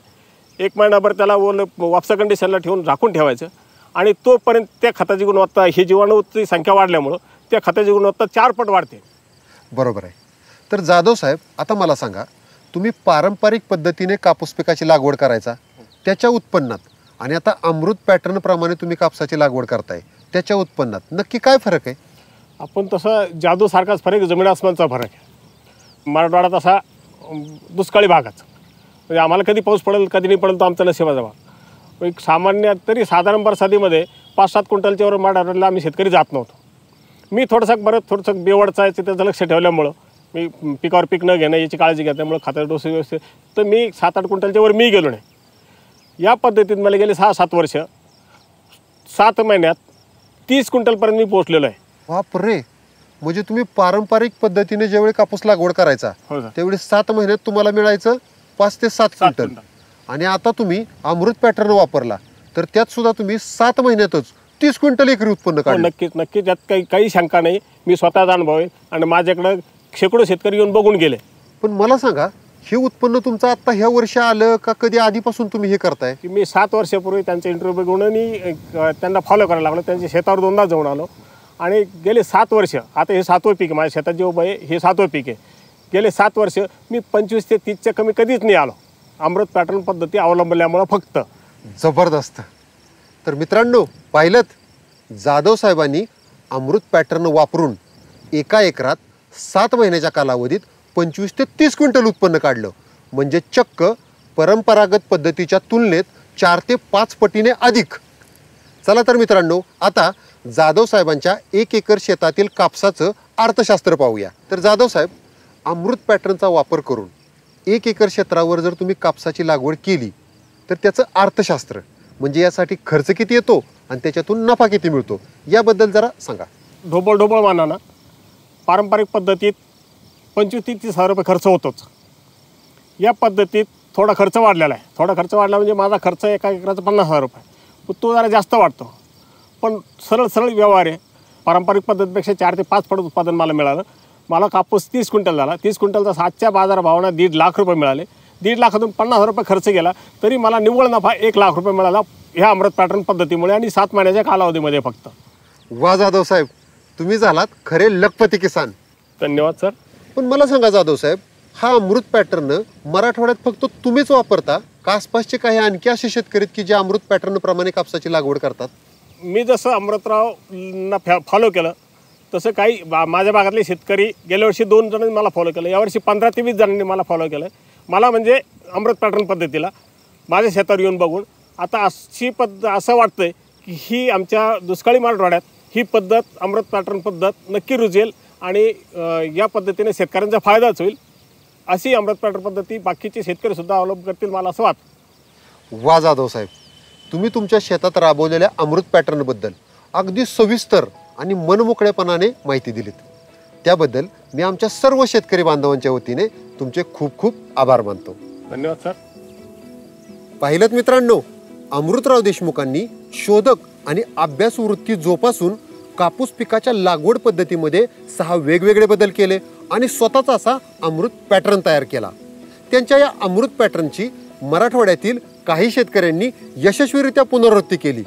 1 महिनाभर त्याला वापसा कंडिशनला ठेवून झाकून ठेवायचं आणि तोपर्यंत त्या खताची गुणवत्ता, ही जीवाणूची संख्या वाढल्यामुळं त्या खताची गुणवत्ता 4 पट वाढते. बरोबर आहे. तर जाधव साहेब, आता मला सांगा, तुम्ही पारंपरिक पद्धतीने कापूस पिकाची लागवड करायचा, त्याच्या उत्पन्नात, आणि आता अमृत पॅटर्न प्रमाणे तुम्ही कापसाची लागवड करताय, त्याच्या उत्पन्नात नक्की काय फरक आहे? आपण तसं जादूसारखाच फरक, जमीन आसमानचा फरक आहे. मराठवाडा तसा दुष्काळी भागाचा, म्हणजे आम्हाला कधी पाऊस पडेल कधी नाही पडेल तो आमचा नशिबाचा भाग. एक सामान्य तरी साधारण बरसातीमध्ये 5-7 क्विंटलच्या वर मराठवाड्याला आम्ही शेतकरी जात नव्हतो. मी थोडंसं बेवडचा आहे त्याचं लक्ष ठेवल्यामुळं, मी पिकावर पीक न घेणं याची काळजी घेतल्यामुळं, खताचा डोस व्यवस्थित, तर मी 7-8 क्विंटलच्या वर मी गेलो नाही. या पद्धतीत मला गेले 6-7 वर्ष 7 महिन्यात 30 क्विंटलपर्यंत मी पोहोचलेलो आहे. बापरे! म्हणजे तुम्ही पारंपरिक पद्धतीने ज्यावेळी कापूस लागवड करायचा त्यावेळी 7 महिन्यात तुम्हाला मिळायचं 5 ते 7 क्विंटल, आणि आता तुम्ही अमृत पॅटर्न वापरला तर त्यात सुद्धा तुम्ही 7 महिन्यातच 30 क्विंटल एकरी उत्पन्न काढलं. नक्कीच त्यात काही शंका नाही. मी स्वतःचा अनुभव आहे आणि माझ्याकडं शेकडो शेतकरी येऊन बघून गेले. पण मला सांगा, हे उत्पन्न तुमचं आता ह्या वर्षी आलं का कधी आधीपासून तुम्ही हे करताय? की मी 7 वर्षापूर्वी त्यांचा इंटरव्ह्यू बघून आणि त्यांना फॉलो करायला लागलो. त्यांच्या शेतावर 2दा जाऊन आलो आणि गेले 7 वर्ष, आता हे 7वं पीक आहे माझ्या शेतात, जे उभं आहे हे 7वं पीक आहे. गेले 7 वर्ष मी 25 ते 30च्या कमी कधीच नाही आलो, अमृत पॅटर्न पद्धती अवलंबल्यामुळं फक्त. जबरदस्त. तर मित्रांनो, पाहिलं, जाधव साहेबांनी अमृत पॅटर्न वापरून एका एकरात 7 महिन्याच्या कालावधीत 25 ते 30 क्विंटल उत्पन्न काढलं. म्हणजे चक्क परंपरागत पद्धतीच्या तुलनेत 4 ते 5 पटीने अधिक. चला तर मित्रांनो, आता जाधव साहेबांच्या 1 एकर शेतातील कापसाचं अर्थशास्त्र पाहूया. तर जाधव साहेब, अमृत पॅटर्नचा वापर करून 1 एकर क्षेत्रावर जर तुम्ही कापसाची लागवड केली तर त्याचं अर्थशास्त्र, म्हणजे यासाठी खर्च किती येतो आणि त्याच्यातून नफा किती मिळतो, याबद्दल जरा सांगा. ढोबळ मानानं पारंपरिक पद्धतीत 25 ते 30 हजार रुपये खर्च होतोच. या पद्धतीत थोडा खर्च वाढलेला आहे. थोडा खर्च वाढला म्हणजे माझा खर्च एका एकराचा 50,000 रुपये, तो जरा जास्त वाटतो. पण सरळ व्यवहार आहे. पारंपरिक पद्धतीपेक्षा 4 ते 5 पट उत्पादन मला मिळालं. मला कापूस 30 क्विंटल झाला. 30 क्विंटलचा आजच्या बाजारभावानं 1.5 लाख रुपये मिळाले. 1.5 लाखातून 50,000 रुपये खर्च केला तरी मला निव्वळ नफा 1 लाख रुपये मिळाला ह्या अमृत पॅटर्न पद्धतीमुळे आणि 7 महिन्याच्या कालावधीमध्ये फक्त. वा जाधव साहेब, तुम्ही झालात खरे लखपती किसान. धन्यवाद सर. पण मला सांगा जाधव साहेब, हा अमृत पॅटर्न मराठवाड्यात फक्त तुम्हीच वापरता का आसपासचे काही आणखी असे शेतकरी की जे अमृत पॅटर्न प्रमाणे कापसाची लागवड करतात? मी जसं अमृतरावना फॉलो केलं तसं काही माझ्या भागातले शेतकरी गेल्या वर्षी 2 जणांनी मला फॉलो केलं, यावर्षी 15 ते 20 जणांनी मला फॉलो केलं. मला म्हणजे अमृत पॅटर्न पद्धतीला माझ्या शेतावर येऊन बघून आता असं वाटतंय की ही आमच्या दुष्काळी मराठवाड्यात ही पद्धत, अमृत पॅटर्न पद्धत नक्की रुजेल आणि या पद्धतीने शेतकऱ्यांचा फायदाच होईल. अशी अमृत पॅटर्न पद्धती बाकीचे शेतकरीसुद्धा अवलंब करतील मला असं वाटतं. वा जाधव साहेब, तुम्ही तुमच्या शेतात राबवलेल्या अमृत पॅटर्नबद्दल अगदी सविस्तर आणि मनमोकळेपणाने माहिती दिलीत. त्याबद्दल मी आमच्या सर्व शेतकरी बांधवांच्या वतीने तुमचे खूप खूप आभार मानतो. धन्यवाद सर. पाहिलं मित्रांनो, अमृतराव देशमुखांनी शोधक आणि अभ्यासू वृत्ती जोपासून कापूस पिकाच्या लागवड पद्धतीमध्ये 6 वेगवेगळे बदल केले आणि स्वतःचा असा अमृत पॅटर्न तयार केला. त्यांच्या या अमृत पॅटर्नची मराठवाड्यातील काही शेतकऱ्यांनी यशस्वीरित्या पुनरावृत्ती केली.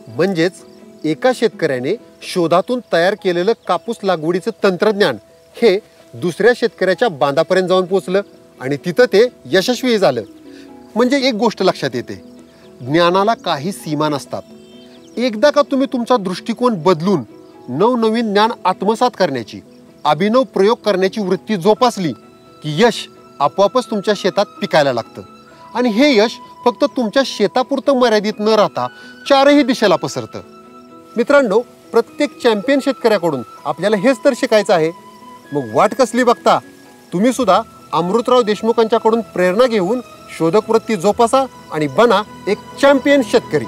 म्हणजेच एका शेतकऱ्याने शोधातून तयार केलेलं कापूस लागवडीचं तंत्रज्ञान हे दुसऱ्या शेतकऱ्याच्या बांधापर्यंत जाऊन पोचलं आणि तिथं ते यशस्वी झालं. म्हणजे एक गोष्ट लक्षात येते, ज्ञानाला काही सीमा नसतात. एकदा का तुम्ही तुमचा दृष्टिकोन बदलून नवनवीन ज्ञान आत्मसात करण्याची, अभिनव प्रयोग करण्याची वृत्ती जोपासली की यश आपोआपच तुमच्या शेतात पिकायला लागतं आणि हे यश फक्त तुमच्या शेतापुरतं मर्यादित न राहता चारही दिशेला पसरतं. मित्रांनो, प्रत्येक चॅम्पियन शेतकऱ्याकडून आपल्याला हेच तर शिकायचं आहे. मग वाट कसली बघता? तुम्ही सुद्धा अमृतराव देशमुखांच्याकडून प्रेरणा घेऊन शोधक वृत्ती जोपासा आणि बना एक चॅम्पियन शेतकरी.